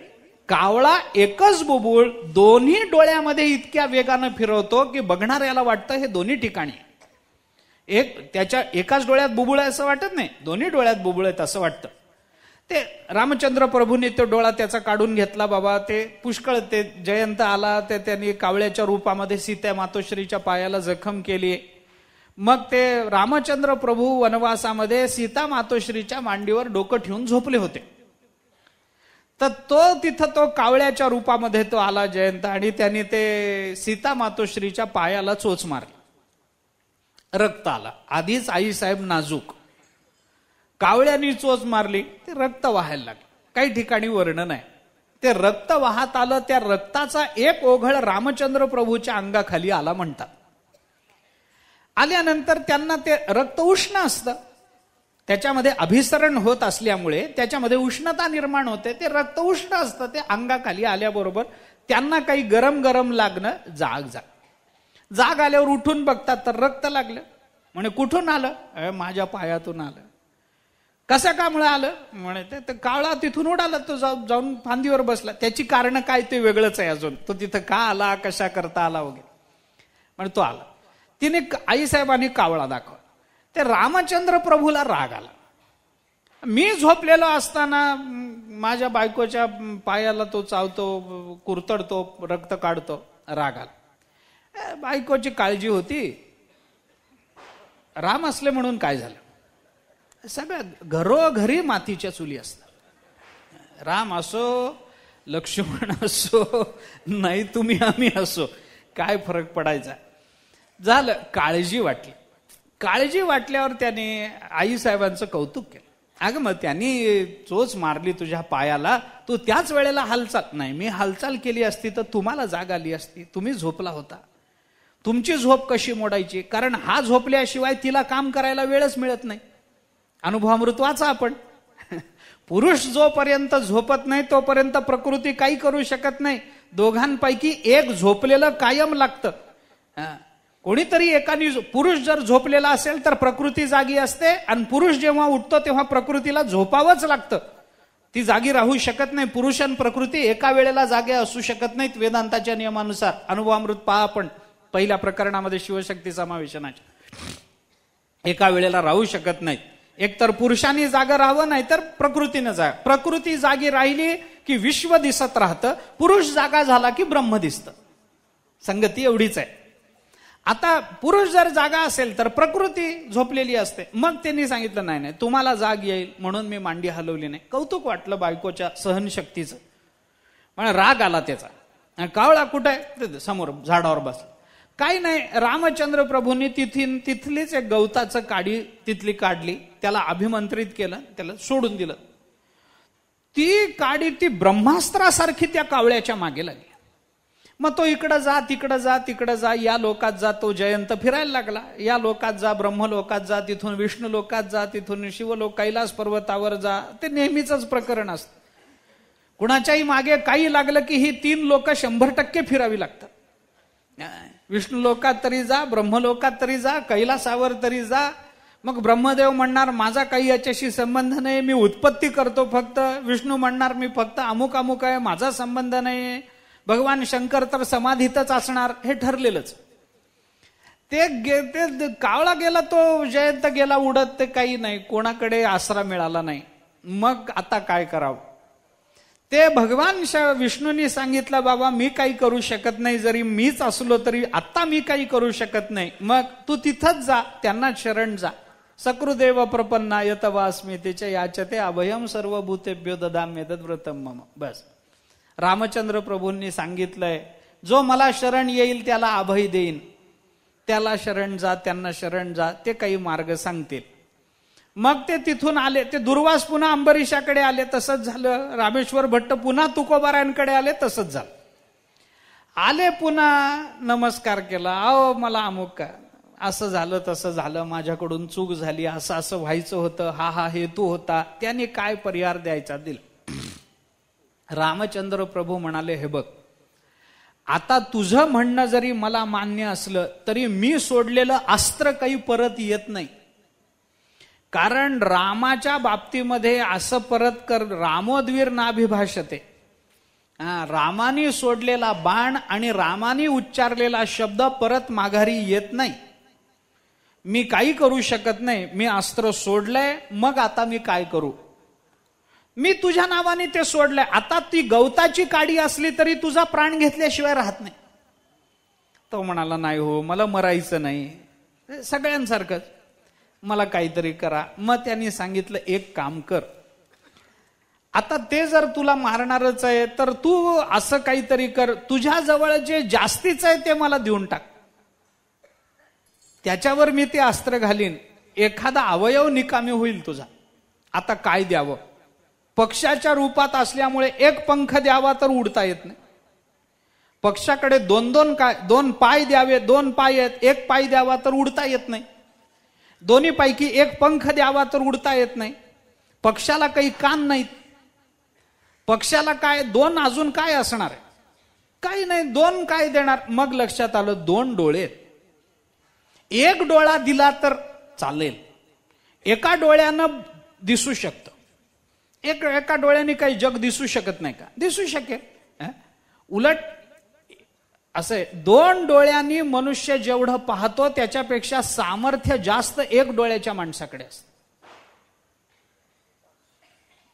कावळा एकच बुबुळ दोन्ही डोळ्यामध्ये इतक्या वेगानं फिरवतो की बघणाऱ्याला वाटतं हे दोन्ही ठिकाणी त्याच्या एकाच डोळ्यात बुबुळ आहे असं वाटत नाही, दोन्ही डोळ्यात बुबुळ आहेत असं वाटतं. ते रामचंद्र प्रभूंनी तो डोळा त्याचा काढून घेतला बाबा. ते पुष्कळ ते जयंत आला, ते त्यांनी कावळ्याच्या रूपामध्ये सीता मातोश्रीच्या पायाला जखम केली. मग ते रामचंद्र प्रभू वनवासामध्ये सीता मातोश्रीच्या मांडीवर डोकं ठेवून झोपले होते. तर तिथं तो कावळ्याच्या रूपामध्ये तो आला जयंत, आणि त्यांनी ते सीता मातोश्रीच्या पायाला चोच मारली. रक्त आला. आधीच आईसाहेब नाजूक, कावळ्यानी चोच मारली, ते रक्त वाहायला लागलं. काही ठिकाणी वर्णन आहे, ते रक्त वाहत आलं. त्या रक्ताचा एक ओघळ रामचंद्र प्रभूच्या अंगाखाली आला म्हणतात. आल्यानंतर त्यांना ते रक्त उष्ण असतं, त्याच्यामध्ये अभिसरण होत असल्यामुळे त्याच्यामध्ये उष्णता निर्माण होते. ते रक्त उष्ण असतं, ते अंगाखाली आल्याबरोबर त्यांना काही गरम गरम लागणं, जाग आल्यावर उठून बघतात तर रक्त लागलं. म्हणे कुठून आलं? माझ्या पायातून आलं. कसं का मुळे आलं? म्हणे ते कावळा तिथून उडाला, तो जाऊन फांदीवर बसला. त्याची कारण काय ते वेगळंच आहे अजून, तो तिथं का आला, कशा करता आला वगैरे. म्हणजे तो आला. तिने आईसाहेबांनी कावळा दाखवला. ते रामचंद्र प्रभूला राग आला. मी झोपलेलो असताना माझ्या बायकोच्या पायाला तो चावतो, कुरतडतो, रक्त काढतो, राग आला. बायकोची काळजी होती, राम असले म्हणून काय झालं. सगळ्या घरोघरी मातीच्या चुली असतात. राम असो, लक्ष्मण असो, नाही तुम्ही आम्ही असो, काय फरक पडायचा. झालं, काळजी वाटली. काळजी वाटल्यावर त्याने आईसाहेबांचं कौतुक केलं. अगं मग त्यांनी चोच मारली तुझ्या पायाला, तू त्याच वेळेला हालचाल नाही, मी हालचाल केली असती तर तुम्हाला जाग आली असती, तुम्ही झोपला होता. तुमची झोप कशी मोडायची? कारण हा झोपल्याशिवाय तिला काम करायला वेळच मिळत नाही. अनुभवामृतवाचा आपण. पुरुष जोपर्यंत झोपत नाही तोपर्यंत प्रकृती काही करू शकत नाही. दोघांपैकी एक झोपलेलं कायम लागतं. कोणीतरी एकाने, पुरुष जर झोपलेला असेल तर प्रकृती जागी असते, आणि पुरुष जेव्हा उठतो तेव्हा प्रकृतीला झोपावंच लागतं. ती जागी राहू शकत नाही. पुरुष आणि प्रकृती एका वेळेला जागे असू शकत नाहीत वेदांताच्या नियमानुसार. अनुभवामृत पहा आपण पहिल्या प्रकरणामध्ये शिवशक्ती समावेशनाच्या. एका वेळेला राहू शकत नाहीत. एकतर पुरुषांनी जागा राहावं, नाहीतर प्रकृतीनं जागा. प्रकृती जागी राहिली की विश्व दिसत राहतं, पुरुष जागा झाला की ब्रह्म दिसतं. संगती एवढीच आहे. आता पुरुष जर जागा असेल तर प्रकृती झोपलेली असते. मग त्यांनी सांगितलं नाही नाही तुम्हाला जाग येईल म्हणून मी मांडी हलवली नाही. कौतुक वाटलं बायकोच्या सहनशक्तीचं. म्हणजे राग आला त्याचा. कावळा कुठे आहे? समोर झाडावर बसला. काही नाही, रामचंद्र प्रभूंनी तिथलीच एक गवताचं काडी तिथली काढली, त्याला अभिमंत्रित केलं, त्याला सोडून दिलं. ती काडी ती ब्रह्मास्त्रासारखी त्या कावळ्याच्या मागे लागली. मग तो इकडं जा तिकडं जा तिकडं जा, या लोकात जा, तो जयंत फिरायला लागला. या लोकात जा, ब्रह्मलोकात जा, तिथून विष्णू लोकात जा, तिथून शिवलोक कैलास पर्वतावर जा. ते नेहमीच प्रकरण असतं. कुणाच्याही मागे काही लागलं की ही 3 लोक 100% फिरावी लागतात. विष्णू लोकात तरी जा, ब्रह्मलोकात तरी जा, कैलासावर तरी जा. मग ब्रह्मदेव म्हणणार माझा काही याच्याशी संबंध नाही, मी उत्पत्ती करतो फक्त. विष्णू म्हणणार मी फक्त अमुक अमुक आहे, माझा संबंध नाही. भगवान शंकर तर समाधीतच असणार, हे ठरलेलंच. ते कावळा गेला, तो जयंत गेला उडत, ते काही नाही, कोणाकडे आसरा मिळाला नाही. मग आता काय करावं? ते भगवान विष्णूंनी सांगितलं बाबा मी काही करू शकत नाही, जरी मीच असलो तरी आता मी काही करू शकत नाही. मग तू तिथंच जा, त्यांना शरण जा. सकृदेव प्रपन्नाय तवास्मी त्याच्या याचते अभयम सर्वभूतेभ्यो ददाम्य तद्व्रतम मम. बस, रामचंद्र प्रभूंनी सांगितलंय जो मला शरण येईल त्याला अभय देईन. त्याला शरण जा, त्यांना शरण जा, ते काही मार्ग सांगतील. मग ते तिथून आले, ते दुर्वास पुन्हा अंबरीशाकडे आले, तसंच झालं. रामेश्वर भट्ट पुन्हा तुकोबारायांकडे आले, तसंच झालं. आले पुन्हा, नमस्कार केला, अहो मला अमुक का असं झालं तसं झालं, माझ्याकडून चूक झाली, असं असं व्हायचं होतं, हा हेतू होता. त्याने काय परिहार द्यायचा दिला. रामचंद्र प्रभू म्हणाले, हे बघ, आता तुझं म्हणणं जरी मला मान्य असलं तरी मी सोडलेलं अस्त्र काही परत येत नाही. कारण रामाच्या बाबतीमध्ये असं परत कर, रामोद्वीर नाभिभाषते, रामानी सोडलेला बाण आणि रामानी उच्चारलेला शब्द परत माघारी येत नाही. मी काही करू शकत नाही, मी अस्त्र सोडलंय, मग आता मी काय करू? मी तुझ्या नावाने ते सोडलंय, आता ती गवताची काडी असली तरी तुझा प्राण घेतल्याशिवाय राहत नाही. तो म्हणाला, नाही हो, मला मरायचं नाही, सगळ्यांसारखंच, मला काहीतरी करा. मग त्यांनी सांगितलं, एक काम कर, आता ते जर तुला मारणारच आहे तर तू असं काहीतरी कर, तुझ्या जवळ जे जास्तीच आहे ते मला देऊन टाक, त्याच्यावर मी ते अस्त्र घालीन, एखादा अवयव निकामी होईल तुझा. आता काय द्यावं? पक्षाच्या रूपात असल्यामुळे एक पंख द्यावा तर उडता येत नाही. पक्षाकडे दोन पाय द्यावे, 2 पाय आहेत, एक पाय द्यावा तर उडता येत नाही. दोन्ही पैकी एक पंख द्यावा तर उडता येत नाही. पक्षाला काही कान नाहीत, पक्षाला काय 2 अजून काय असणार आहे? काही नाही, 2 काय देणार? मग लक्षात आलं, 2 डोळे, एक डोळा दिला तर चालेल, एका डोळ्यानं दिसू शकतं. एका डोळ्याने काही जग दिसू शकत नाही का? दिसू शकेल. उलट असे 2 डोळ्यांनी मनुष्य जेवढं पाहतो त्याच्यापेक्षा सामर्थ्य जास्त एक डोळ्याच्या माणसाकडे असतं.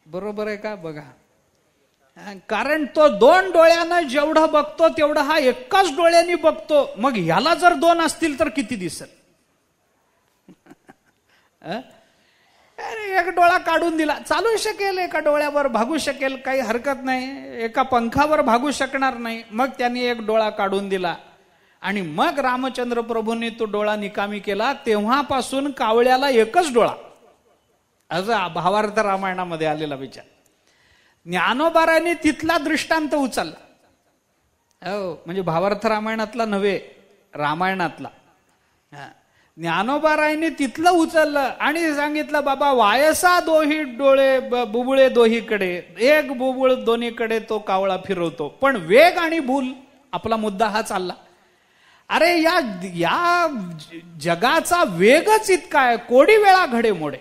बरोबर आहे का? बघा, कारण तो 2 डोळ्यानं जेवढं बघतो तेवढं हा एकाच डोळ्याने बघतो. मग ह्याला जर 2 असतील तर किती दिसेल? एक डोळा काढून दिला, चालू शकेल, एका डोळ्यावर भागू शकेल, काही हरकत नाही, एका पंखावर भागू शकणार नाही. मग त्यांनी एक डोळा काढून दिला आणि मग रामचंद्र प्रभूंनी तो डोळा निकामी केला. तेव्हापासून कावळ्याला एकच डोळा, असं भावार्थ रामायणामध्ये आलेला विचार. ज्ञानोबारांनी तिथला दृष्टांत उचलला, हो, म्हणजे भावार्थ रामायणातला नव्हे, रामायणातला. ज्ञानोबारायांनी तिथलं उचललं आणि सांगितलं, बाबा वायसा दोही डोळे बुबुळे दोहीकडे, एक बुबुळ दोन्हीकडे तो कावळा फिरवतो, पण वेग आणि भूल, आपला मुद्दा हा चालला. अरे या जगाचा वेगच इतका आहे, कोडी वेळा घडे मोडे,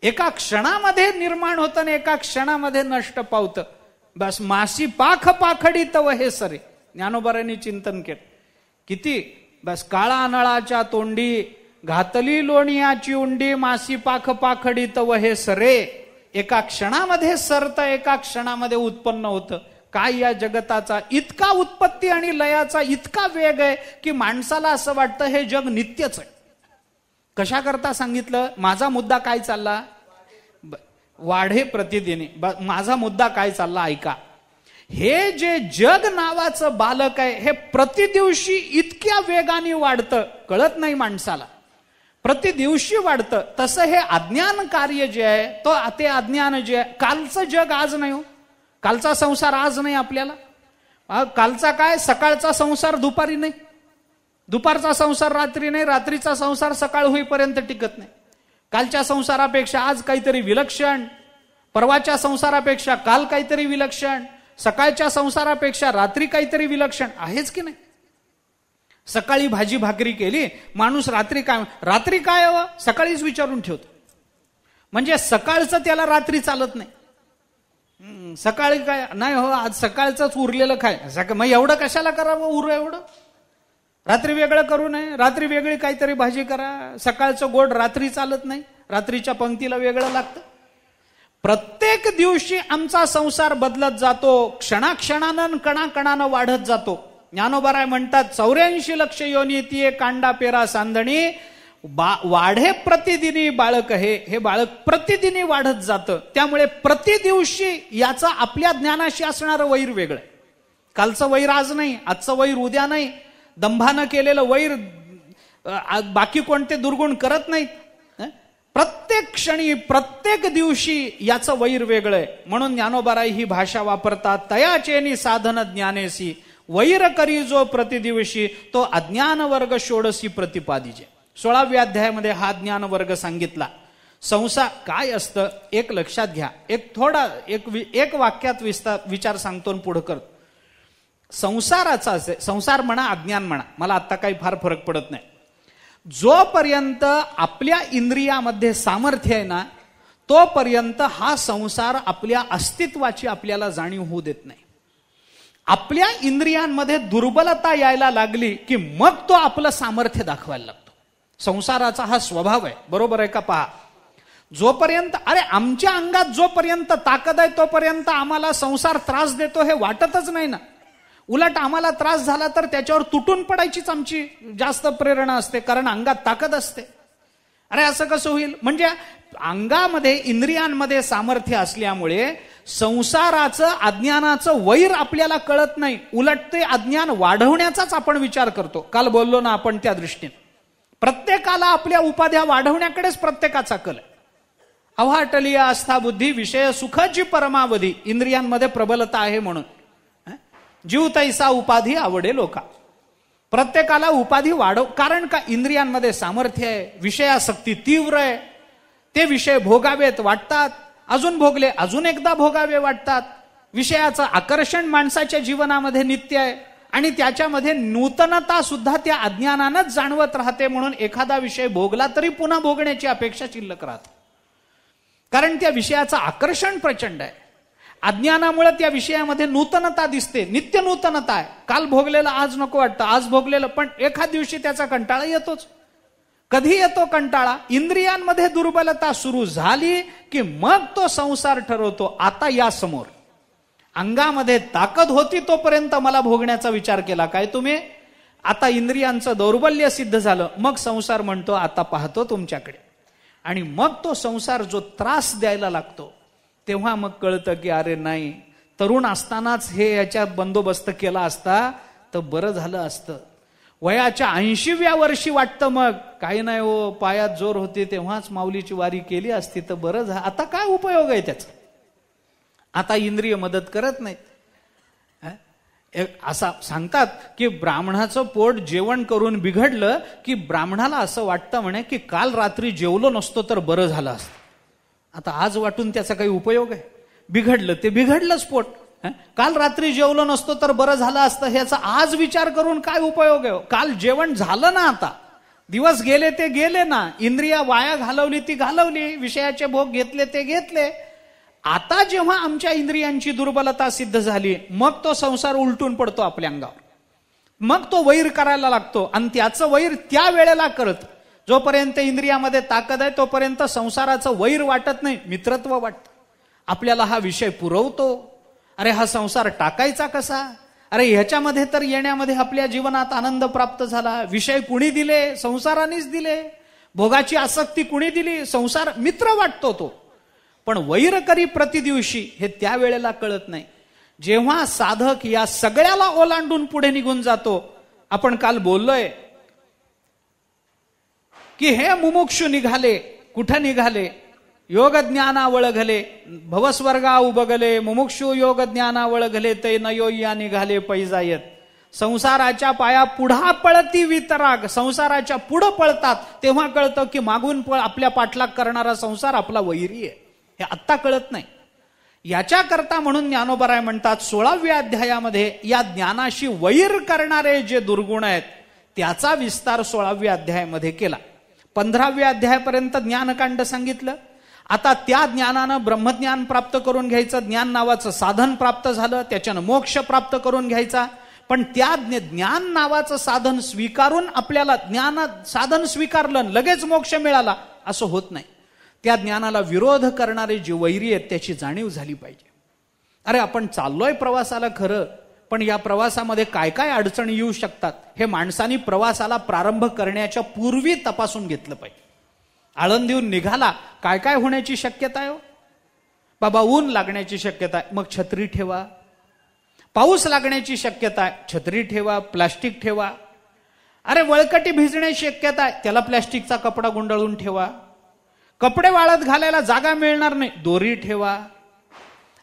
एका क्षणामध्ये निर्माण होतं आणि एका क्षणामध्ये नष्ट पावतं. बस मासी पाख पाखडी तव हे सरे, ज्ञानोबारांनी चिंतन केलं. किती बस, काळा नळाच्या तोंडी घातली लोणियाची उंडी, मासी पाख पाखडी तव हे सरे. एका क्षणामध्ये सरतं, एका क्षणामध्ये उत्पन्न होतं. काय या जगताचा इतका उत्पत्ती आणि लयाचा इतका वेग आहे की माणसाला असं वाटतं हे जग नित्यच आहे. कशा करता सांगितलं? माझा मुद्दा काय चालला? वाढे प्रतिदिनी. माझा मुद्दा काय चालला ऐका. हे जे जग नावाचं बालक आहे हे प्रतिदिवशी इतक्या वेगाने वाढतं, कळत नाही माणसाला, प्रतिदिवशी वाढतं. तसं हे अज्ञान कार्य जे आहे, ते अज्ञान जे आहे, कालचं जग आज नाही हो, कालचा संसार आज नाही आपल्याला. कालचा काय, सकाळचा संसार दुपारी नाही, दुपारचा संसार रात्री नाही, रात्रीचा संसार सकाळ होईपर्यंत टिकत नाही. कालच्या संसारापेक्षा आज काहीतरी विलक्षण, परवाच्या संसारापेक्षा काल काहीतरी विलक्षण, सकाळच्या संसारापेक्षा रात्री काहीतरी विलक्षण आहेच की नाही. सकाळी भाजी भाकरी केली माणूस, रात्री काय हवं सकाळीच विचारून ठेवतो. म्हणजे सकाळचं त्याला रात्री चालत नाही. सकाळी काय नाही हो, आज सकाळचंच उरलेलं खाय, मग एवढं कशाला करावं उर, एवढं रात्री वेगळं करू नये, रात्री वेगळी काहीतरी भाजी करा. सकाळचं गोड रात्री चालत नाही, रात्रीच्या पंक्तीला वेगळं लागतं. प्रत्येक दिवशी आमचा संसार बदलत जातो, क्षणाक्षणानं कणाकणानं वाढत जातो. ज्ञानोबाराय म्हणतात 84 लक्ष योनी ती कांडा पेरा सांदणी, वाढे प्रतिदिनी बाळक, हे बाळक प्रतिदिनी वाढत जातं. त्यामुळे प्रतिदिवशी याचा आपल्या ज्ञानाशी असणारं वैर वेगळं. कालचं वैर आज नाही, आजचं वैर उद्या नाही, दंभानं केलेलं वैर बाकी कोणते दुर्गुण करत नाहीत. प्रत्येक क्षणी प्रत्येक दिवशी याचं वैर वेगळं आहे. म्हणून ज्ञानोबाराय ही भाषा वापरतात. तयाचेनी साधन ज्ञानेसी वैर करी जो प्रतिदिवशी तो अज्ञान वर्ग षोडशी प्रतिपादिजे. 16व्या अध्यायामध्ये हा ज्ञान वर्ग सांगितला. संसार काय असतं एक लक्षात घ्या. एक वाक्यात विचार सांगतो पुढे कर. संसाराचा असे संसार म्हणा अज्ञान म्हणा मला आता काही फार फरक पडत नाही. जोपर्यंत आपल्या इंद्रियामध्ये सामर्थ्य आहे ना तोपर्यंत हा संसार आपल्या अस्तित्वाची आपल्याला जाणीव होऊ देत नाही. आपल्या इंद्रियांमध्ये दुर्बलता यायला लागली की मग तो आपलं सामर्थ्य दाखवायला लागतो. संसाराचा हा स्वभाव आहे. बरोबर आहे का पहा. जोपर्यंत आमच्या अंगात जोपर्यंत ताकद आहे तोपर्यंत आम्हाला संसार त्रास देतो हे वाटतच नाही ना. उलट आम्हाला त्रास झाला तर त्याच्यावर तुटून पडायचीच आमची जास्त प्रेरणा असते कारण अंगात ताकद असते. असं कसं होईल. म्हणजे अंगामध्ये इंद्रियांमध्ये सामर्थ्य असल्यामुळे संसाराचं अज्ञानाचं वैर आपल्याला कळत नाही. उलट ते अज्ञान वाढवण्याचाच आपण विचार करतो. काल बोललो ना आपण त्या दृष्टीने. प्रत्येकाला आपल्या उपाध्या वाढवण्याकडेच प्रत्येकाचा कल आहे. अवाटलीय आस्था बुद्धी विषय सुखाची परमावधी इंद्रियांमध्ये प्रबलता आहे म्हणून जीव तैसा उपाधी आवडे लोका. प्रत्येकाला उपाधी वाढव कारण का इंद्रियांमध्ये सामर्थ्य आहे. विषयासक्ती तीव्र आहे. ते विषय भोगावेत वाटतात. अजून भोगले अजून एकदा भोगावे वाटतात. विषयाचं आकर्षण माणसाच्या जीवनामध्ये नित्य आहे आणि त्याच्यामध्ये नूतनता सुद्धा त्या अज्ञानानंच जाणवत राहते. म्हणून एखादा विषय भोगला तरी पुन्हा भोगण्याची अपेक्षा शिल्लक राहते कारण त्या विषयाचं आकर्षण प्रचंड आहे. अज्ञानामुळे त्या विषयामध्ये नूतनता दिसते. नित्य नूतनता आहे. काल भोगलेलं आज नको वाटतं. आज भोगलेलं पण एखाद दिवशी त्याचा कंटाळा येतोच. कधी येतो कंटाळा. इंद्रियांमध्ये दुर्बलता सुरू झाली की मग तो संसार ठरवतो आता या समोर. अंगामध्ये ताकद होती तोपर्यंत मला भोगण्याचा विचार केला काय तुम्ही. आता इंद्रियांचं दौर्बल्य सिद्ध झालं मग संसार म्हणतो आता पाहतो तुमच्याकडे. आणि मग तो संसार जो त्रास द्यायला लागतो तेव्हा मग कळतं की अरे नाही तरुण असतानाच हे याच्या बंदोबस्त केला असता तर बरं झालं असतं. वयाच्या 80व्या वर्षी वाटतं मग काही नाही हो पायात जोर होते तेव्हाच माऊलीची वारी केली असती तर बरं झालं. आता काय उपयोग आहे त्याचा. आता इंद्रिय मदत करत नाहीत. असा सांगतात की ब्राह्मणाचं पोट जेवण करून बिघडलं की ब्राह्मणाला असं वाटतं म्हणे की काल रात्री जेवलो नसतो तर बरं झालं असतं. आता आज वाटून त्याचा काही उपयोग आहे. बिघडलं ते बिघडलंच पोट. काल रात्री जेवलो नसतो तर बरं झालं असतं ह्याचा आज विचार करून काय उपयोग आहे. काल जेवण झालं ना. आता दिवस गेले ते गेले ना. इंद्रिया वाया घालवली ती घालवली. विषयाचे भोग घेतले ते घेतले. आता जेव्हा आमच्या इंद्रियांची दुर्बलता सिद्ध झाली मग तो संसार उलटून पडतो आपल्या अंगावर. मग तो वैर करायला लागतो आणि त्याचं वैर त्या वेळेला करत. जोपर्यंत इंद्रियामध्ये ताकद आहे तोपर्यंत संसाराचं वैर वाटत नाही मित्रत्व वाटतं. आपल्याला हा विषय पुरवतो. अरे हा संसार टाकायचा कसा. अरे ह्याच्यामध्ये तर येण्यामध्ये आपल्या जीवनात आनंद प्राप्त झाला. विषय कुणी दिले संसारानेच दिले. भोगाची आसक्ती कुणी दिली संसार. मित्र वाटतो तो. पण वैर करी प्रतिदिवशी हे त्या वेळेला कळत नाही जेव्हा साधक या सगळ्याला ओलांडून पुढे निघून जातो. आपण काल बोललोय की हे मुमुक्षु निघाले. कुठं निघाले. योग ज्ञाना वळघले भवस्वर्गा उबगले मुमुक्षु योग ज्ञाना वळघले ते नयो या निघाले पैजायत. संसाराच्या पाया पुढा पळती वितराग. संसाराच्या पुढं पळतात तेव्हा कळतं की मागून आपल्या पाठलाग करणारा संसार आपला वैरी आहे. हे आत्ता कळत नाही. याच्याकरता म्हणून ज्ञानोबाराय म्हणतात 16व्या अध्यायामध्ये या ज्ञानाशी वैर करणारे जे दुर्गुण आहेत त्याचा विस्तार 16व्या अध्यायामध्ये केला. 15व्या अध्यायापर्यंत ज्ञानकांड सांगितलं. आता त्या ज्ञानानं ब्रह्मज्ञान प्राप्त करून घ्यायचं. ज्ञान नावाचं साधन प्राप्त झालं त्याच्यानं मोक्ष प्राप्त करून घ्यायचा. पण त्या ज्ञान नावाचं साधन स्वीकारून आपल्याला ज्ञान साधन स्वीकारलं लगेच मोक्ष मिळाला असं होत नाही. त्या ज्ञानाला विरोध करणारे जे वैरी आहेत त्याची जाणीव झाली पाहिजे. अरे आपण चाललोय प्रवासाला खरं पण या प्रवासामध्ये काय काय अडचणी येऊ शकतात हे माणसानी प्रवासाला प्रारंभ करण्याच्या पूर्वी तपासून घेतलं पाहिजे. आळंदीहून निघाला काय काय होण्याची शक्यता आहे. बाबा ऊन लागण्याची शक्यता आहे मग छत्री ठेवा. पाऊस लागण्याची शक्यता आहे छत्री ठेवा प्लास्टिक ठेवा. अरे वळकटी भिजण्याची शक्यता आहे त्याला प्लास्टिकचा कपडा गुंडाळून ठेवा. कपडे वाळत घालायला जागा मिळणार नाही, दोरी ठेवा.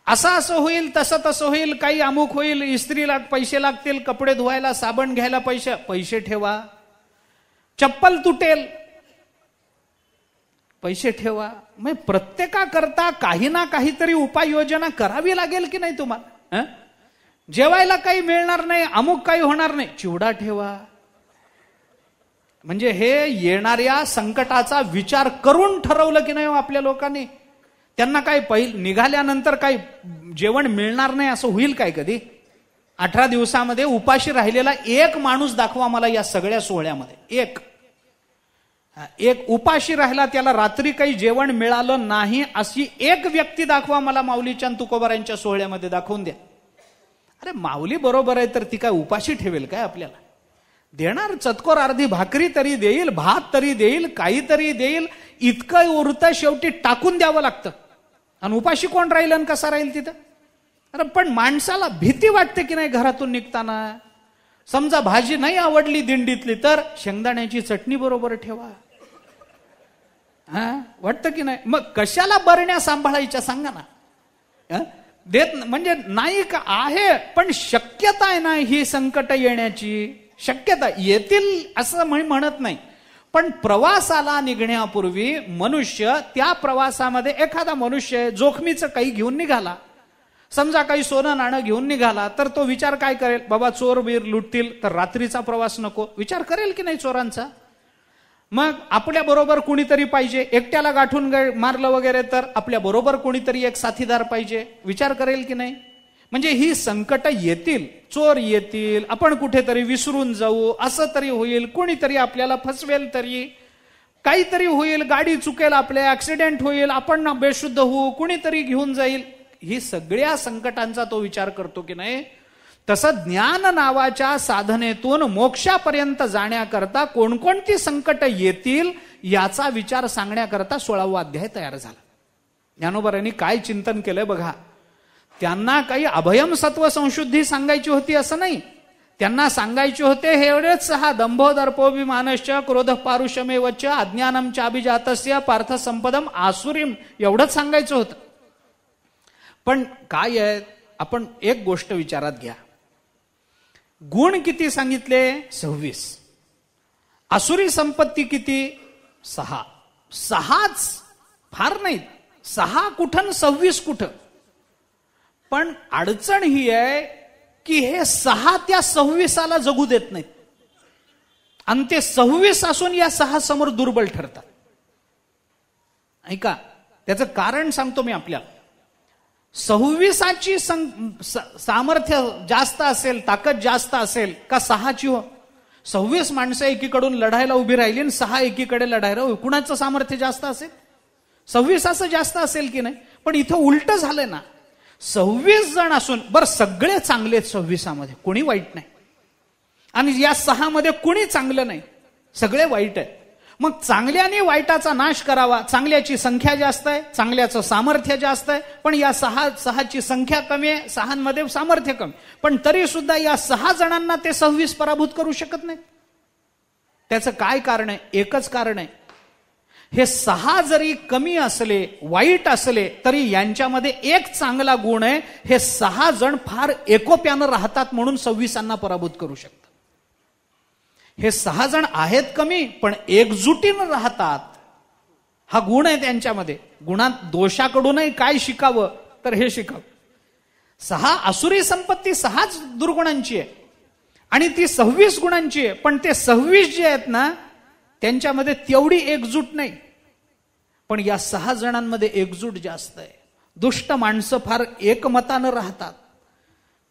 असं होईल, तसं होईल, काही अमुक होईल, इस्त्रीला पैसे लागतील, कपडे धुवायला साबण घ्यायला पैसे ठेवा. चप्पल तुटेल, पैसे ठेवा. मग प्रत्येकाकरता काही ना काहीतरी उपाययोजना करावी लागेल की नाही तुम्हाला? जेवायला काही मिळणार नाही, अमुक काही होणार नाही, चिवडा ठेवा. म्हणजे हे येणाऱ्या संकटाचा विचार करून ठरवलं की नाही आपल्या लोकांनी? त्यांना काय निघाल्यानंतर काही जेवण मिळणार नाही असं होईल काय कधी? 18 दिवसामध्ये उपाशी राहिलेला एक माणूस दाखवा मला या सगळ्या सोहळ्यामध्ये. एक उपाशी राहिला, त्याला रात्री काही जेवण मिळालं नाही अशी एक व्यक्ती दाखवा मला माऊलीच्या तुकोबारांच्या सोहळ्यामध्ये, दाखवून द्या. अरे माऊली बरोबर आहे तर ती काय उपाशी ठेवेल काय आपल्याला? देणार चतकोर अर्धी भाकरी तरी देईल, भात तरी देईल, काहीतरी देईल. इतकं उरतं शेवटी टाकून द्यावं लागतं. आणि उपाशी कोण राहील आणि कसा राहील तिथं? अरे पण माणसाला भीती वाटते की नाही घरातून निघताना? समजा भाजी नाही आवडली दिंडीतली तर शेंगदाण्याची चटणी बरोबर ठेवा. वाटतं की नाही? मग कशाला बरण्या सांभाळायच्या सांगा ना? देत म्हणजे नाही का आहे, पण शक्यता आहे ना ही संकट येण्याची. शक्यता येतील असं म्हणत नाही, पण प्रवासाला निघण्यापूर्वी मनुष्य त्या प्रवासामध्ये एखादा मनुष्य जोखमीचं काही घेऊन निघाला, समजा काही सोनं नाणं घेऊन निघाला, तर तो विचार काय करेल? बाबा चोर बीर लुटतील तर रात्रीचा प्रवास नको, विचार करेल की नाही चोरांचा? मग आपल्या बरोबर कुणीतरी पाहिजे, एकट्याला गाठून मारलं वगैरे तर आपल्या बरोबर कुणीतरी एक साथीदार पाहिजे, विचार करेल की नाही? म्हणजे ही संकट येतील, चोर येतील, आपण कुठेतरी विसरून जाऊ, असं तरी होईल, कोणीतरी आपल्याला फसवेल तरी, काहीतरी होईल, गाडी चुकेल, आपल्या ऍक्सिडेंट होईल, आपण बेशुद्ध होऊ, कुणीतरी घेऊन जाईल. ही सगळ्या संकटांचा तो विचार करतो की नाही? तसं ज्ञान नावाच्या साधनेतून मोक्षापर्यंत जाण्याकरता कोणकोणती संकट येतील याचा विचार सांगण्याकरता 16वा अध्याय तयार झाला. ज्ञानोबांनी काय चिंतन केलंय बघा. त्यांना काही अभयम सत्व संशुद्धी सांगायची होती असं नाही, त्यांना सांगायचे होते हे एवढेच 6: दंभो दर्पोभिमानश्च क्रोध पारुषमेवच अज्ञानम चाभिजातस्य पार्थ संपदम आसुरीम, एवढंच सांगायचं होतं. पण काय आहे, आपण एक गोष्ट विचारात घ्या. गुण किती सांगितले? 26. आसुरी संपत्ती किती? 6. 6च फार नाहीत, 6 कुठं 26 कुठं. पण अडचण ही आहे की हे 6 त्या 26ला जगू देत नाहीत, आणि ते 26 असून या 6 समोर दुर्बल ठरतात. ऐका, त्याचं कारण सांगतो मी आपल्याला. 26ची सामर्थ्य जास्त असेल, ताकद जास्त असेल का 6ची? हो, 26 माणसं एकीकडून लढायला उभी राहिली आणि 6 एकीकडे लढायला, कुणाचं सामर्थ्य जास्त असेल? 26 असं जास्त असेल की नाही? पण इथं उलट झालंय ना. 26 जण असून बरं सगळे चांगले 26मध्ये, कोणी वाईट नाही, आणि या 6 मध्ये कोणी चांगलं नाही, सगळे वाईट आहे. मग चांगल्याने वाईटाचा नाश करावा. चांगल्याची संख्या जास्त आहे, चांगल्याचं सामर्थ्य जास्त आहे, पण या 6ची संख्या कमी आहे, 6मध्ये सामर्थ्य कमी, पण तरी सुद्धा या 6 जणांना ते 26 पराभूत करू शकत नाही. त्याचं काय कारण आहे? एकच कारण आहे. हे 6 जरी कमी असले, वाईट असले, तरी यांच्यामध्ये एक चांगला गुण आहे. हे 6 जण फार एकोप्यानं राहतात म्हणून 26 पराभूत करू शकतात. हे 6 जण आहेत कमी पण एकजुटीनं राहतात, हा गुण आहे त्यांच्यामध्ये. गुणात दोषाकडूनही काय शिकावं तर हे शिकावं. 6 आसुरी संपत्ती 6च दुर्गुणांची आहे आणि ती 26 गुणांची आहे, पण ते 26 जे आहेत ना त्यांच्यामध्ये तेवढी एकजूट नाही, पण या 6 जणांमध्ये एकजूट जास्त आहे. दुष्ट माणसं फार एकमतानं राहतात,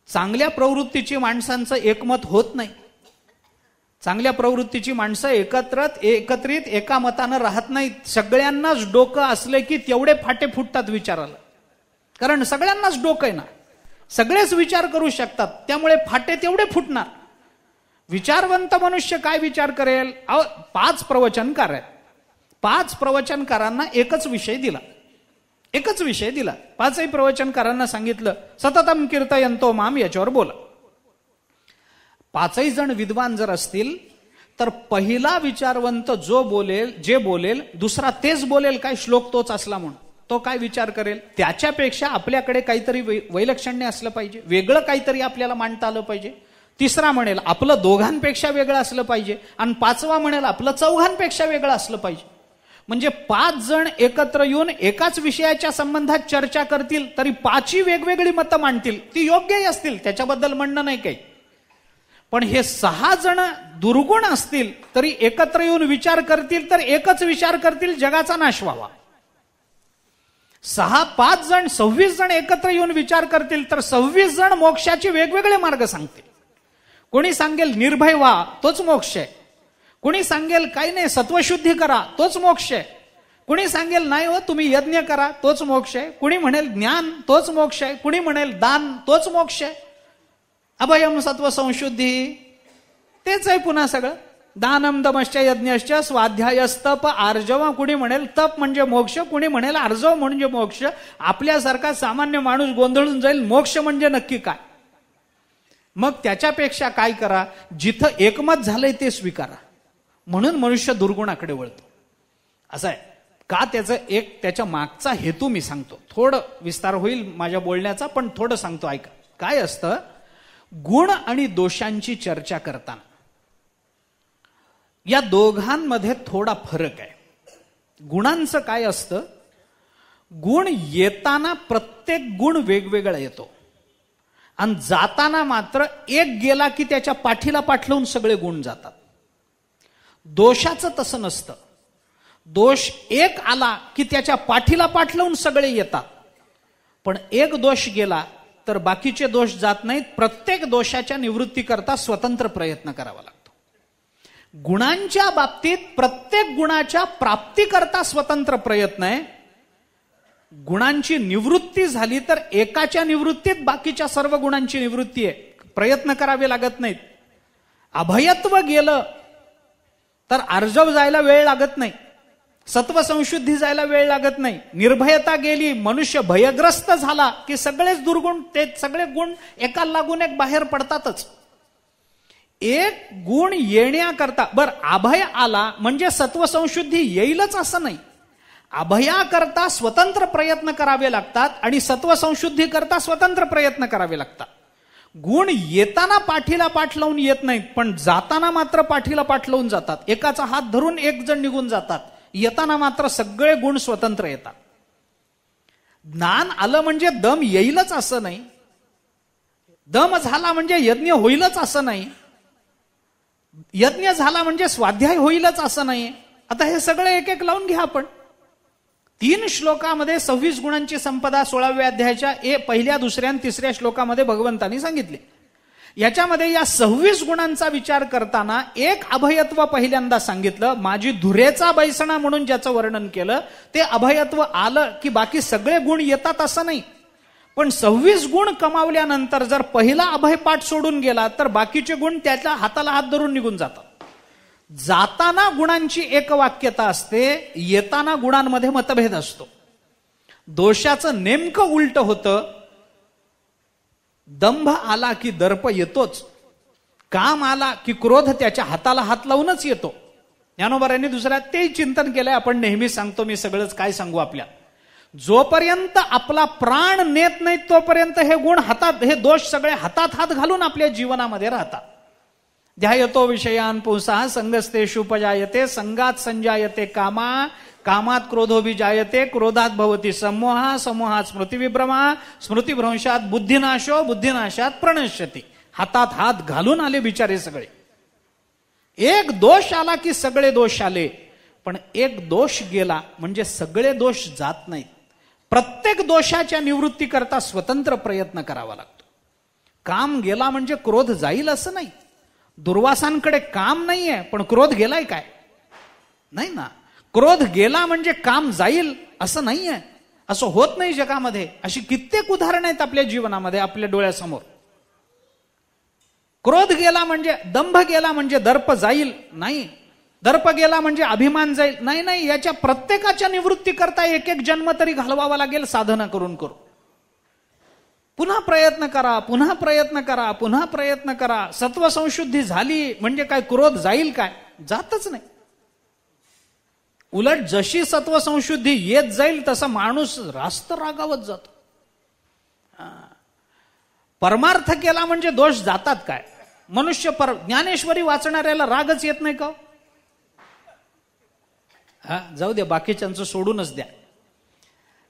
चांगल्या प्रवृत्तीची माणसांचं एकमत होत नाही. चांगल्या प्रवृत्तीची माणसं एकत्रित एका मतानं राहत नाहीत. सगळ्यांनाच डोकं असले की तेवढे फाटे फुटतात विचाराला, कारण सगळ्यांनाच डोकं आहे ना, सगळेच विचार करू शकतात, त्यामुळे फाटे तेवढे फुटणार. विचारवंत मनुष्य काय विचार करेल? 5 प्रवचनकार आहेत, 5 प्रवचनकारांना एकच विषय दिला. 5ही प्रवचनकारांना सांगितलं सततम कीर्तयंतो माम, याच्यावर बोला. 5ही जण विद्वान जर असतील तर पहिला विचारवंत जो बोलेल, जे बोलेल, दुसरा तेच बोलेल काय, श्लोक तोच असला म्हणून तो काय विचार करेल, त्याच्यापेक्षा आपल्याकडे काहीतरी वैलक्षण्य असलं पाहिजे, वेगळं काहीतरी आपल्याला मांडता आलं पाहिजे. तिसरा म्हणेल आपलं दोघांपेक्षा वेगळं असलं पाहिजे, आणि पाचवा म्हणेल आपलं चौघांपेक्षा वेगळं असलं पाहिजे. म्हणजे 5 जण एकत्र येऊन एकाच विषयाच्या संबंधात चर्चा करतील तरी 5ही वेगवेगळी मतं मांडतील, ती योग्यही असतील, त्याच्याबद्दल म्हणणं नाही काही. पण हे 6 जण दुर्गुण असतील तरी एकत्र येऊन विचार करतील तर एकच विचार करतील, जगाचा नाश व्हावा. 5 जण 26 जण एकत्र येऊन विचार करतील तर 26 जण मोक्षाचे वेगवेगळे मार्ग सांगतील. कोणी सांगेल निर्भय व्हा, तोच मोक्ष आहे. कोणी सांगेल काही नाही, सत्वशुद्धी करा, तोच मोक्ष आहे. कुणी सांगेल नाही हो तुम्ही यज्ञ करा, तोच मोक्ष आहे. कुणी म्हणेल ज्ञान, तोच मोक्ष आहे. कुणी म्हणेल दान, तोच मोक्ष आहे. अभयम सत्व संशुद्धी, तेच आहे पुन्हा सगळं. दानम दमश्च यज्ञश्च स्वाध्यायस्तप आर्जव. कुणी म्हणेल तप म्हणजे मोक्ष, कुणी म्हणेल आर्जव म्हणजे मोक्ष. आपल्यासारखा सामान्य माणूस गोंधळून जाईल, मोक्ष म्हणजे नक्की काय. मग त्याच्यापेक्षा काय करा, जिथं एकमत झालंय ते स्वीकारा. म्हणून मनुष्य दुर्गुणाकडे वळतो. असं आहे का, त्याच्या मागचा हेतू मी सांगतो. थोडं विस्तार होईल माझ्या बोलण्याचा, पण थोडं सांगतो ऐका. काय असतं, गुण आणि दोषांची चर्चा करताना या दोघांमध्ये थोडा फरक आहे. गुणांचं काय असतं, गुण येताना प्रत्येक गुण वेगवेगळा येतो, आणि जाताना मात्र एक गेला की त्याच्या पाठीला पाठवून सगळे गुण जातात. दोषाचं तसं नसतं. दोष एक आला की त्याच्या पाठीला पाठवून सगळे येतात, पण एक दोष गेला तर बाकीचे दोष जात नाहीत. प्रत्येक दोषाच्या निवृत्तीकरता स्वतंत्र प्रयत्न करावा लागतो. गुणांच्या बाबतीत प्रत्येक गुणाच्या प्राप्तीकरता स्वतंत्र प्रयत्न आहे. गुणांची निवृत्ती झाली तर एकाच्या निवृत्तीत बाकीच्या सर्व गुणांची निवृत्ती आहे, प्रयत्न करावे लागत नाहीत. अभयत्व गेलं तर आर्जव जायला वेळ लागत नाही, सत्व संशुद्धी जायला वेळ लागत नाही. निर्भयता गेली, मनुष्य भयग्रस्त झाला की सगळेच दुर्गुण, ते सगळे गुण एकाला लागून एक बाहेर पडतातच. एक गुण येण्याकरता, अभय आला म्हणजे सत्व संशुद्धी येईलच असं नाही. अभयाकरता स्वतंत्र प्रयत्न करावे लागतात आणि सत्व संशुद्धी करता स्वतंत्र प्रयत्न करावे लागतात. गुण येताना पाठीला पाठ लावून येत नाहीत, पण जाताना मात्र पाठीला पाठ लावून जातात. एकाचा हात धरून एक जण निघून जातात. येताना मात्र सगळे गुण स्वतंत्र येतात. ज्ञान आलं म्हणजे दम येईलच असं नाही, दम झाला म्हणजे यज्ञ होईलच असं नाही, यज्ञ झाला म्हणजे स्वाध्याय होईलच असं नाही. आता हे सगळं एक एक लावून घ्या आपण. 3 श्लोकामध्ये 26 गुणांची संपदा 16व्या अध्यायाच्या पहिल्या, दुसऱ्या आणि तिसऱ्या श्लोकामध्ये भगवंतांनी सांगितले. याच्यामध्ये या 26 गुणांचा विचार करताना एक अभयत्व पहिल्यांदा सांगितलं. माझी धुरेचा बैसणा म्हणून ज्याचं वर्णन केलं ते अभयत्व आलं की बाकी सगळे गुण येतात असं नाही. पण 26 गुण कमावल्यानंतर जर पहिला अभयपाठ सोडून गेला तर बाकीचे गुण त्याच्या हाताला हात धरून निघून जातात. जाताना गुणांची एकवाक्यता असते, येताना गुणांमध्ये मतभेद असतो. दोषाचं नेमकं उलट होतं. दंभ आला की दर्प येतोच, काम आला की क्रोध त्याच्या हाताला हात लावूनच येतो. ज्ञानोबारांनी दुसऱ्या ते चिंतन केलंय. आपण नेहमी सांगतो, मी सगळंच काय सांगू आपल्या, जोपर्यंत आपला प्राण नेत नाही तोपर्यंत हे गुण हातात, हे दोष सगळे हातात हात घालून आपल्या जीवनामध्ये राहतात. ध्यायतो विषयान पुंसाः संगस्तेषु उपजायते, संगात संजायते कामा, कामात क्रोधोभिजायते, क्रोधात भवति सम्मोहः, सम्मोहात स्मृतिविभ्रमः, स्मृतिभ्रंशात बुद्धिनाशो, बुद्धिनाशात प्रणश्यति. हातात हात घालून आले बिचारे सगळे. एक दोष आला की सगळे दोष आले, पण एक दोष गेला म्हणजे सगळे दोष जात नाहीत. प्रत्येक दोषाच्या निवृत्तीकरता स्वतंत्र प्रयत्न करावा लागतो. काम गेला म्हणजे क्रोध जाईल असं नाही. दुर्वासांकडे काम नाहीये पण क्रोध गेलाय काय? नाही ना. क्रोध गेला म्हणजे काम जाईल असं नाहीये. असं होत नाही जगामध्ये. अशी कित्येक उदाहरणं आहेत आपल्या जीवनामध्ये, आपल्या डोळ्यासमोर. क्रोध गेला म्हणजे, दंभ गेला म्हणजे दर्प जाईल नाही, दर्प गेला म्हणजे अभिमान जाईल नाही. नाही, याच्या प्रत्येकाच्या निवृत्ती करता एक एक जन्म तरी घालवावा लागेल साधना करून करून. पुन्हा प्रयत्न करा, पुन्हा प्रयत्न करा, पुन्हा प्रयत्न करा. सत्वसंशुद्धी झाली म्हणजे काय क्रोध जाईल काय? जातच नाही. उलट जशी सत्वसंशुद्धी येत जाईल तसा माणूस रास्त रागावत जातो. परमार्थ केला म्हणजे दोष जातात काय? मनुष्य ज्ञानेश्वरी वाचणाऱ्याला रागच येत नाही का? जाऊ द्या, बाकीच्यांचं सोडूनच द्या.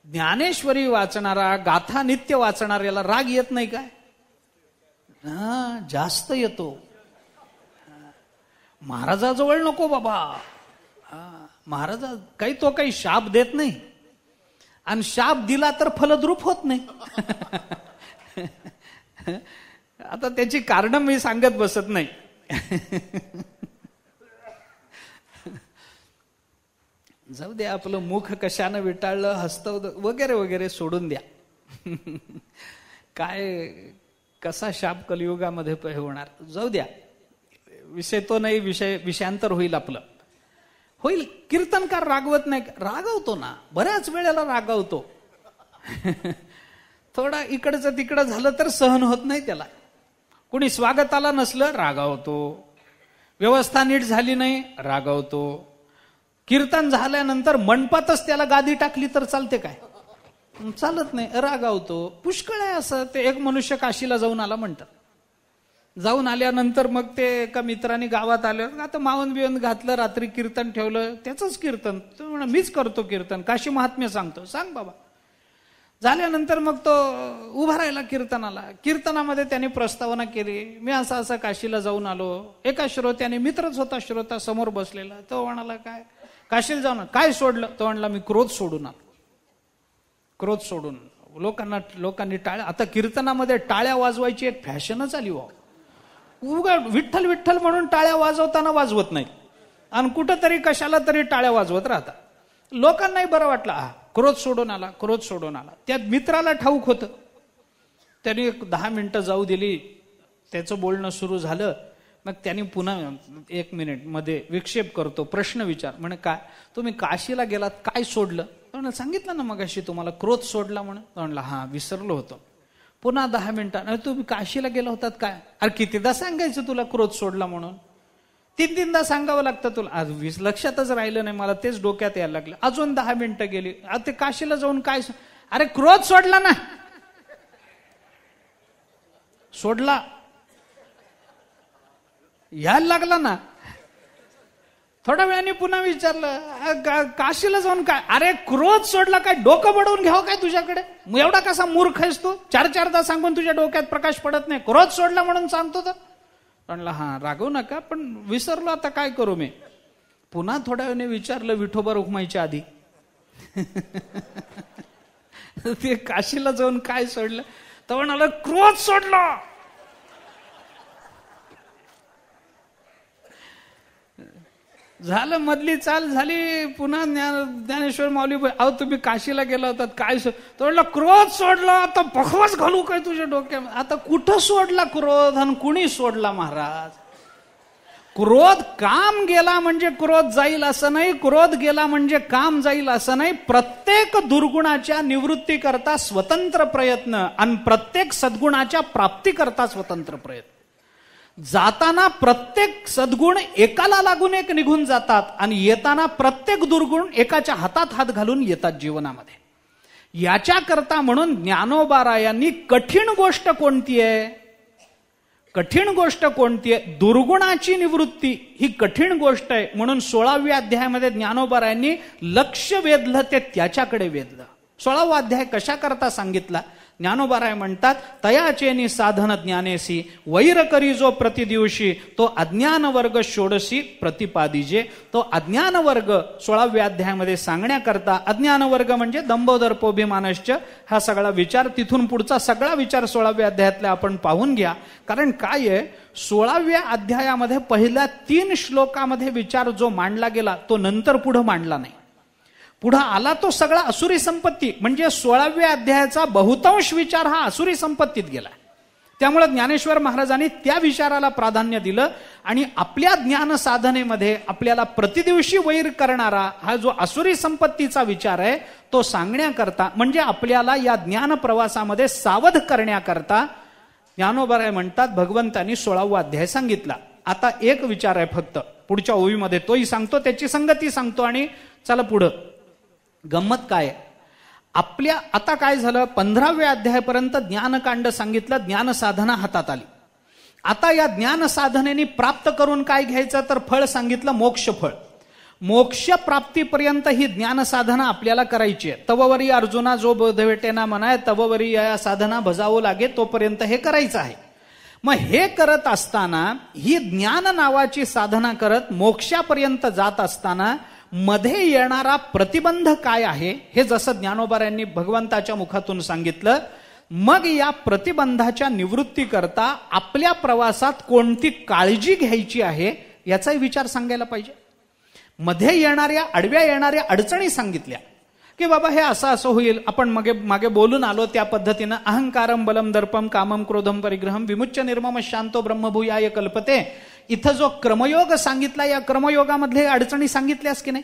ज्ञानेश्वरी वाचणारा, गाथा नित्य वाचणाऱ्याला राग येत नाही काय? जास्त येतो. महाराजाजवळ नको बाबा. महाराज काही शाप देत नाही, आणि शाप दिला तर फलद्रूप होत नाही. आता त्याची कारण मी सांगत बसत नाही. जाऊ द्या, आपलं मुख कशानं विटाळलं, हस्त वगैरे वगैरे सोडून द्या. काय कसा शाप कलियुगामध्ये होणार, जाऊ द्या. विषय तो नाही, विषयांतर होईल आपलं. होईल. कीर्तनकार रागवत नाही, रागवतो ना, बऱ्याच वेळेला रागवतो. थोडा इकडचं तिकडं झालं तर सहन होत नाही त्याला. कुणी स्वागताला नसलं रागावतो, व्यवस्था नीट झाली नाही रागावतो. कीर्तन झाल्यानंतर मंडपातच त्याला गादी टाकली तर चालते काय? चालत नाही, रागावतो. पुष्कळ आहे असं. ते एक मनुष्य काशीला जाऊन आला म्हणतात. जाऊन आल्यानंतर मग ते एका मित्राने गावात आलं, आता मावन बिवून घातलं, रात्री कीर्तन ठेवलं, त्याचंच कीर्तन. तो म्हणा मीच करतो कीर्तन, काशी महात्म्य सांगतो. सांग बाबा. झाल्यानंतर मग तो उभा राहिला कीर्तनाला. कीर्तनामध्ये त्याने प्रस्तावना केली, मी असं काशीला जाऊन आलो. एका श्रोत्याने, मित्रच होता श्रोता समोर बसलेला, तो म्हणाला काय काशीला जाऊन काय सोडलं? तो म्हणला मी क्रोध सोडून आलो. क्रोध सोडून. लोकांनी टाळ्या, आता कीर्तनामध्ये टाळ्या वाजवायची एक फॅशनच आली. उगा विठ्ठल विठ्ठल म्हणून टाळ्या वाजवताना वाजवत नाही, आणि कुठंतरी कशाला तरी टाळ्या वाजवत राहतात. लोकांनाही बरं वाटलं, क्रोध सोडून आला, क्रोध सोडून आला. त्या मित्राला ठाऊक होतं. त्यांनी 10 मिनिटं जाऊ दिली, त्याचं बोलणं सुरू झालं. मग त्यांनी पुन्हा 1 मिनिट मध्ये विक्षेप करतो, प्रश्न विचार. म्हणे काय तुम्ही काशीला गेलात, काय सोडलं? म्हणून सांगितलं ना मगाशी तुम्हाला, क्रोध सोडला म्हणून. म्हणला हा विसरलो होतो. पुन्हा 10 मिनिटांनी, तुम्ही काशीला गेला होतात काय? अरे कितीदा सांगायचं तुला क्रोध सोडला म्हणून? 3-3दा सांगावं लागतं तुला. आज लक्षातच राहिलं नाही मला, तेच डोक्यात यायला लागलं. अजून 10 मिनिटं गेली. आता ते काशीला जाऊन काय? अरे क्रोध सोडला ना. सोडला, यायला लागला ना. थोड्या वेळाने पुन्हा विचारलं, काशीला जाऊन काय? अरे क्रोध सोडला. काय डोकं बडवून घ्यावं काय तुझ्याकडे? एवढा कसा मूर्ख आहेस तू? 4-4दा सांगून तुझ्या डोक्यात प्रकाश पडत नाही? क्रोध सोडला म्हणून सांगतो तर. म्हणला हा रागवू नका, पण विसरलो, आता काय करू मी? पुन्हा थोड्या वेळाने विचारलं, विठोबा रुक्माईच्या आधी. ते काशीला जाऊन काय सोडलं? तर म्हणाला क्रोध सोडला. झालं, मधली चाल झाली. पुन्हा ज्ञानेश्वर माऊली, अहो तुम्ही काशीला गेला होतात, काय तो म्हणला क्रोध सोडला. आता पखवाच घालू काय तुझ्या डोक्यात? आता कुठं सोडला क्रोध आणि कुणी सोडला महाराज? क्रोध काम गेला म्हणजे क्रोध जाईल असं नाही, क्रोध गेला म्हणजे काम जाईल असं नाही. प्रत्येक दुर्गुणाच्या निवृत्ती करता स्वतंत्र प्रयत्न, आणि प्रत्येक सद्गुणाच्या प्राप्ती करता स्वतंत्र प्रयत्न. जाताना प्रत्येक सद्गुण एकाला लागून एक निघून जातात, आणि येताना प्रत्येक दुर्गुण एकाच्या हातात हात घालून येतात जीवनामध्ये. याच्याकरता म्हणून ज्ञानोबारायांनी कठीण गोष्ट कोणती आहे? कठीण गोष्ट कोणती आहे? दुर्गुणाची निवृत्ती ही कठीण गोष्ट आहे. म्हणून 16व्या अध्यायामध्ये ज्ञानोबारायांनी लक्ष वेधलं, ते त्याच्याकडे वेधलं. 16वा अध्याय कशा करता सांगितला? ज्ञानोबाराय म्हणतात, तयाचेनी साधन ज्ञानेसी वैर करी जो प्रतिदिवशी, तो अज्ञान वर्ग षोडशी प्रतिपादिजे. तो अज्ञान वर्ग 16व्या अध्यायामध्ये सांगण्याकरता, अज्ञान वर्ग म्हणजे दंभोदर्पोभिमानश्च, हा सगळा विचार, तिथून पुढचा सगळा विचार 16व्या अध्यायातला आपण पाहून घ्या. कारण काय आहे, 16व्या अध्यायामध्ये पहिल्या 3 श्लोकामध्ये विचार जो मांडला गेला तो नंतर पुढे मांडला नाही. पुढे आला तो सगळा असुरी संपत्ती, म्हणजे 16व्या अध्यायाचा बहुतांश विचार हा असुरी संपत्तीत गेला. त्यामुळे ज्ञानेश्वर महाराजांनी त्या विचाराला प्राधान्य दिलं आणि आपल्या ज्ञान साधनेमध्ये आपल्याला प्रतिदिवशी वैर करणारा हा जो आसुरी संपत्तीचा विचार आहे तो सांगण्याकरता, म्हणजे आपल्याला या ज्ञान प्रवासामध्ये सावध करण्याकरता ज्ञानोबराय म्हणतात भगवंतांनी 16वा अध्याय सांगितला. आता एक विचार आहे फक्त पुढच्या ओवीमध्ये, तोही सांगतो, त्याची संगती सांगतो आणि चला पुढं. गंमत काय, आपल्या आता काय झालं, 15व्या अध्यायापर्यंत ज्ञानकांड सांगितलं, ज्ञान साधना हातात आली. आता या ज्ञान साधनेने प्राप्त करून काय घ्यायचं तर फळ सांगितलं, मोक्ष फळ. मोक्ष प्राप्तीपर्यंत ही ज्ञान साधना आपल्याला करायची आहे. तववरी अर्जुना जो बोधवेटेना म्हणाय तववरी या साधना भजावो लागे, तोपर्यंत हे करायचं आहे. मग हे करत असताना ही ज्ञान नावाची साधना करत मोक्षापर्यंत जात असताना मध्ये येणारा प्रतिबंध काय आहे हे जसं ज्ञानोबरायांनी भगवंताच्या मुखातून सांगितलं. मग या प्रतिबंधाच्या निवृत्ती करता आपल्या प्रवासात कोणती काळजी घ्यायची आहे याचाही विचार सांगायला पाहिजे. मध्ये येणाऱ्या आडव्या येणाऱ्या अडचणी सांगितल्या की बाबा हे असं असं होईल, आपण मागे बोलून आलो त्या पद्धतीनं. अहंकारम बलम दर्पम कामम क्रोधम परिग्रहम विमुच्य निर्मम शांतो ब्रह्मभूयाय कल्पते. इथं जो क्रमयोग सांगितला या क्रमयोगामधले अडचणी सांगितल्यास की नाही.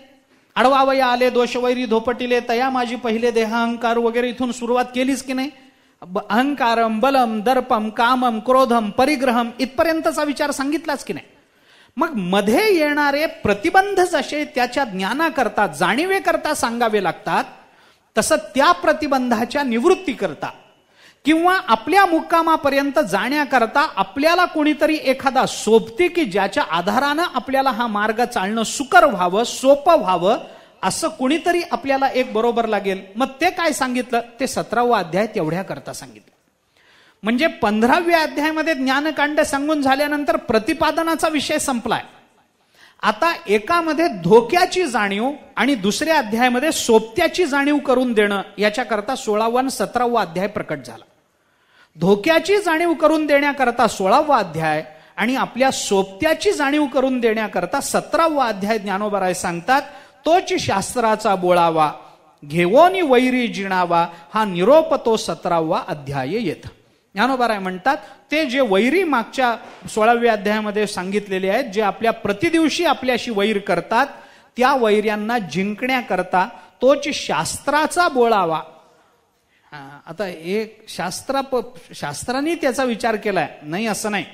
अडवावया आले दोषवैरी धोपटिले तया माझी पहिले देहाहंकार वगैरे इथून सुरुवात केलीच की नाही. अहंकारम बलम दर्पम कामम क्रोधम परिग्रहम इथपर्यंतचा विचार सांगितलाच की नाही. मग मध्ये येणारे प्रतिबंध जसे त्याच्या ज्ञानाकरता जाणीवेकरता सांगावे लागतात, तसं त्या प्रतिबंधाच्या निवृत्ती करता किंवा आपल्या मुक्कामापर्यंत जाण्याकरता आपल्याला कोणीतरी एखादा सोबती की ज्याच्या आधारानं आपल्याला हा मार्ग चालणं सुकर व्हावं, सोपं व्हावं, असं कुणीतरी आपल्याला एक बरोबर लागेल. मग ते काय सांगितलं ते 17वा अध्याय तेवढ्या करता सांगितलं. म्हणजे 15व्या अध्यायामध्ये ज्ञानकांड सांगून झाल्यानंतर प्रतिपादनाचा विषय संपलाय. आता एकामध्ये धोक्याची जाणीव आणि दुसऱ्या अध्यायामध्ये सोबत्याची जाणीव करून देणं याच्याकरता 16वा आणि 17वा अध्याय प्रकट झाला. धोक्याची जाणीव करून देण्याकरता 16वा अध्याय आणि आपल्या सोबत्याची जाणीव करून देण्याकरता 17वा अध्याय ज्ञानोबराय सांगतात. तोच शास्त्राचा बोळावा घेवोनी वैरी जिणावा हा निरोप तो 17वा अध्याय येत. ज्ञानोबराय म्हणतात ते जे वैरी मागच्या 16व्या अध्यायामध्ये सांगितलेले आहेत, जे आपल्या प्रतिदिवशी आपल्याशी वैर करतात, त्या वैर्यांना जिंकण्याकरता तोच शास्त्राचा बोळावा. आता एक शास्त्राने त्याचा विचार केलाय नाही असं नाही.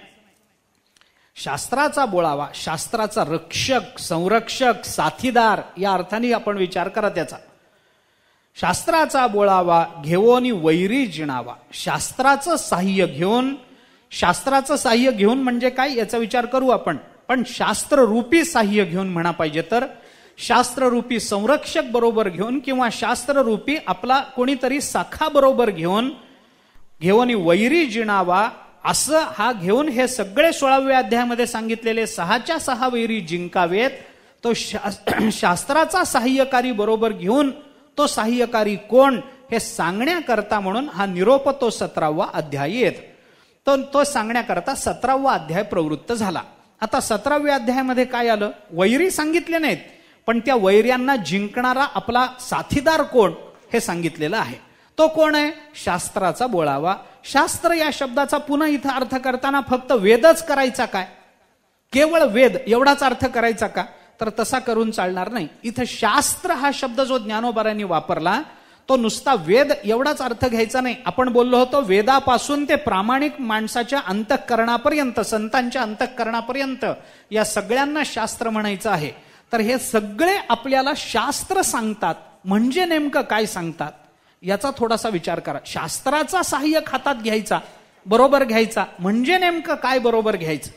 शास्त्राचा बोळावा, शास्त्राचा रक्षक, संरक्षक, साथीदार या अर्थाने आपण विचार करा त्याचा. शास्त्राचा बोळावा घेवोनी वैरी जिणावा. शास्त्राचं साह्य घेऊन, शास्त्राचं साह्य घेऊन म्हणजे काय याचा विचार करू आपण, पण शास्त्ररूपी साह्य घेऊन म्हणा पाहिजे तर शास्त्ररूपी संरक्षक बरोबर घेऊन किंवा शास्त्ररूपी आपला कोणीतरी साखा बरोबर घेऊन घेवोनी वैरी जिणावा असं हा घेऊन हे सगळे 16व्या अध्यायामध्ये सांगितलेले 6च्या 6 वैरी जिंकावेत. तो शास्त्राचा साह्यकारी बरोबर घेऊन तो साह्यकारी कोण हे सांगण्याकरता म्हणून हा निरोप तो 17वा अध्याय येत. तो सांगण्याकरता 17वा अध्याय प्रवृत्त झाला. आता 17व्या अध्यायामध्ये काय आलं, वैरी सांगितले नाहीत, पण त्या वैर्यांना जिंकणारा आपला साथीदार कोण हे सांगितलेलं आहे. तो कोण आहे, शास्त्राचा बोळावा. शास्त्र या शब्दाचा पुन्हा इथं अर्थ करताना फक्त वेदच करायचा काय, केवळ वेद एवढाच अर्थ करायचा का, तर तसा करून चालणार नाही. इथं शास्त्र हा शब्द जो ज्ञानोबरांनी वापरला तो नुसता वेद एवढाच अर्थ घ्यायचा नाही. आपण बोललो होतो वेदापासून ते प्रामाणिक माणसाच्या अंतःकरणापर्यंत, संतांच्या अंतःकरणापर्यंत या सगळ्यांना शास्त्र म्हणायचं आहे. तर हे सगळे आपल्याला शास्त्र सांगतात म्हणजे नेमकं काय सांगतात याचा थोडासा विचार करा. शास्त्राचा सहाय्यक हातात घ्यायचा, बरोबर घ्यायचा म्हणजे नेमकं काय बरोबर घ्यायचं.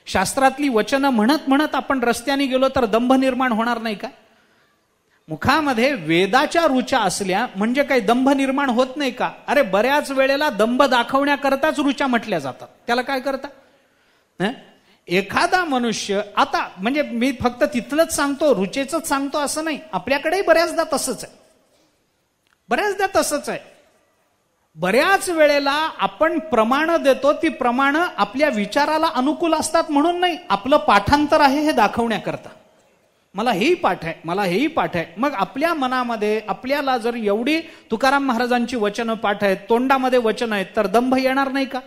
शास्त्रातली वचनं म्हणत म्हणत आपण रस्त्याने गेलो तर दंभ निर्माण होणार नाही का. मुखामध्ये वेदाच्या रुचा असल्या म्हणजे काही दंभ निर्माण होत नाही का. अरे बऱ्याच वेळेला दंभ दाखवण्याकरताच रुचा म्हटल्या जातात. त्याला काय करता, एखादा मनुष्य, आता म्हणजे मी फक्त तिथलंच सांगतो रुचेच सांगतो असं नाही, आपल्याकडेही बऱ्याचदा तसंच आहे. बऱ्याचदा तसंच आहे. बऱ्याच वेळेला आपण प्रमाण देतो, ती प्रमाण आपल्या विचाराला अनुकूल असतात म्हणून नाही, आपलं पाठांतर आहे हे दाखवण्याकरता. मला हेही पाठ आहे, मला हेही पाठ आहे. मग आपल्या मनामध्ये आपल्याला जर एवढी तुकाराम महाराजांची वचनं पाठ आहेत, तोंडामध्ये वचन आहेत, तर दंभ येणार नाही का.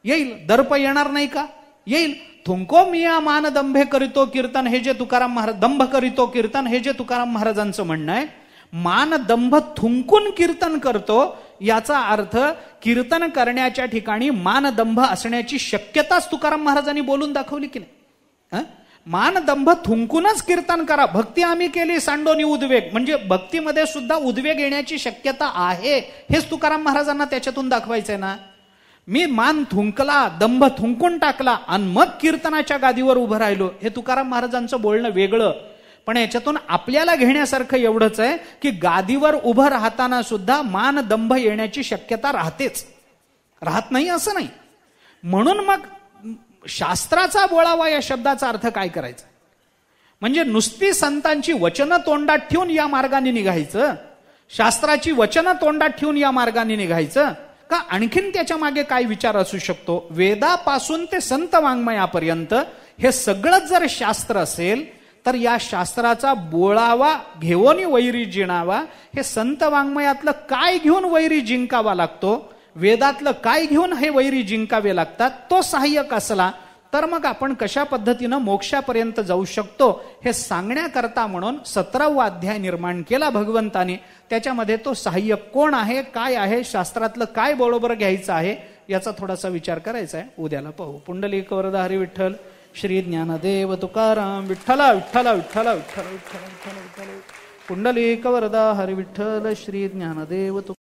येईल. दर्प येणार नाही का? येईल. थुंको मिया मान दंभे करीतो कीर्तन, हे जे तुकाराम महाराज, दंभ करीतो कीर्तन, हे जे तुकाराम महाराजांचं म्हणणं आहे, मान दंभ थुंकून कीर्तन करतो, याचा अर्थ कीर्तन करण्याच्या ठिकाणी मान दंभ असण्याची शक्यताच तुकाराम महाराजांनी बोलून दाखवली की नाही. मान दंभ थुंकूनच कीर्तन करा. भक्ती आम्ही केली सांडोनी उद्वेग, म्हणजे भक्तीमध्ये सुद्धा उद्वेग येण्याची शक्यता आहे, हेच तुकाराम महाराजांना त्याच्यातून दाखवायचंय ना. मी मान थुंकला, दंभ थुंकून टाकला आणि मग कीर्तनाच्या गादीवर उभं राहिलो, हे तुकाराम महाराजांचं बोलणं वेगळं. पण याच्यातून आपल्याला घेण्यासारखं एवढंच आहे की गादीवर उभं राहताना सुद्धा मान दंभ येण्याची शक्यता राहतेच, राहत नाही असं नाही. म्हणून मग शास्त्राचा बोलावा या शब्दाचा अर्थ काय करायचा? म्हणजे नुसती संतांची वचनं तोंडात ठेवून या मार्गाने निघायचं, शास्त्राची वचनं तोंडात ठेवून या मार्गाने निघायचं का? आणखीन त्याच्या मागे काय विचार असू शकतो? वेदापासून ते संत वाङ्मयापर्यंत हे सगळंच जर शास्त्र असेल तर या शास्त्राचा बोलावा घेऊन वैरी जिणावा. हे संत वाङ्मयातलं काय घेऊन वैरी जिंकावा लागतो, वेदातलं काय घेऊन हे वैरी जिंकावे लागतात, तो सहाय्यक असला तर मग आपण कशा पद्धतीनं मोक्षापर्यंत जाऊ शकतो हे सांगण्याकरता म्हणून 17वा अध्याय निर्माण केला भगवंताने. त्याच्यामध्ये तो सहाय्यक कोण आहे, काय आहे, शास्त्रातलं काय बरोबर घ्यायचं आहे, याचा थोडासा विचार करायचा आहे. उद्याला पाहू. पुंडलिक वरदा हरी विठ्ठल. श्री ज्ञानदेव तुकाराम. विठ्ठला विठ्ठला विठ्ठला विठ्ठला विठ्ठला विठ्ठला विठ्ठला. पुंडलिक वरदा हरी विठ्ठल. श्री ज्ञानदेव तुकाराम.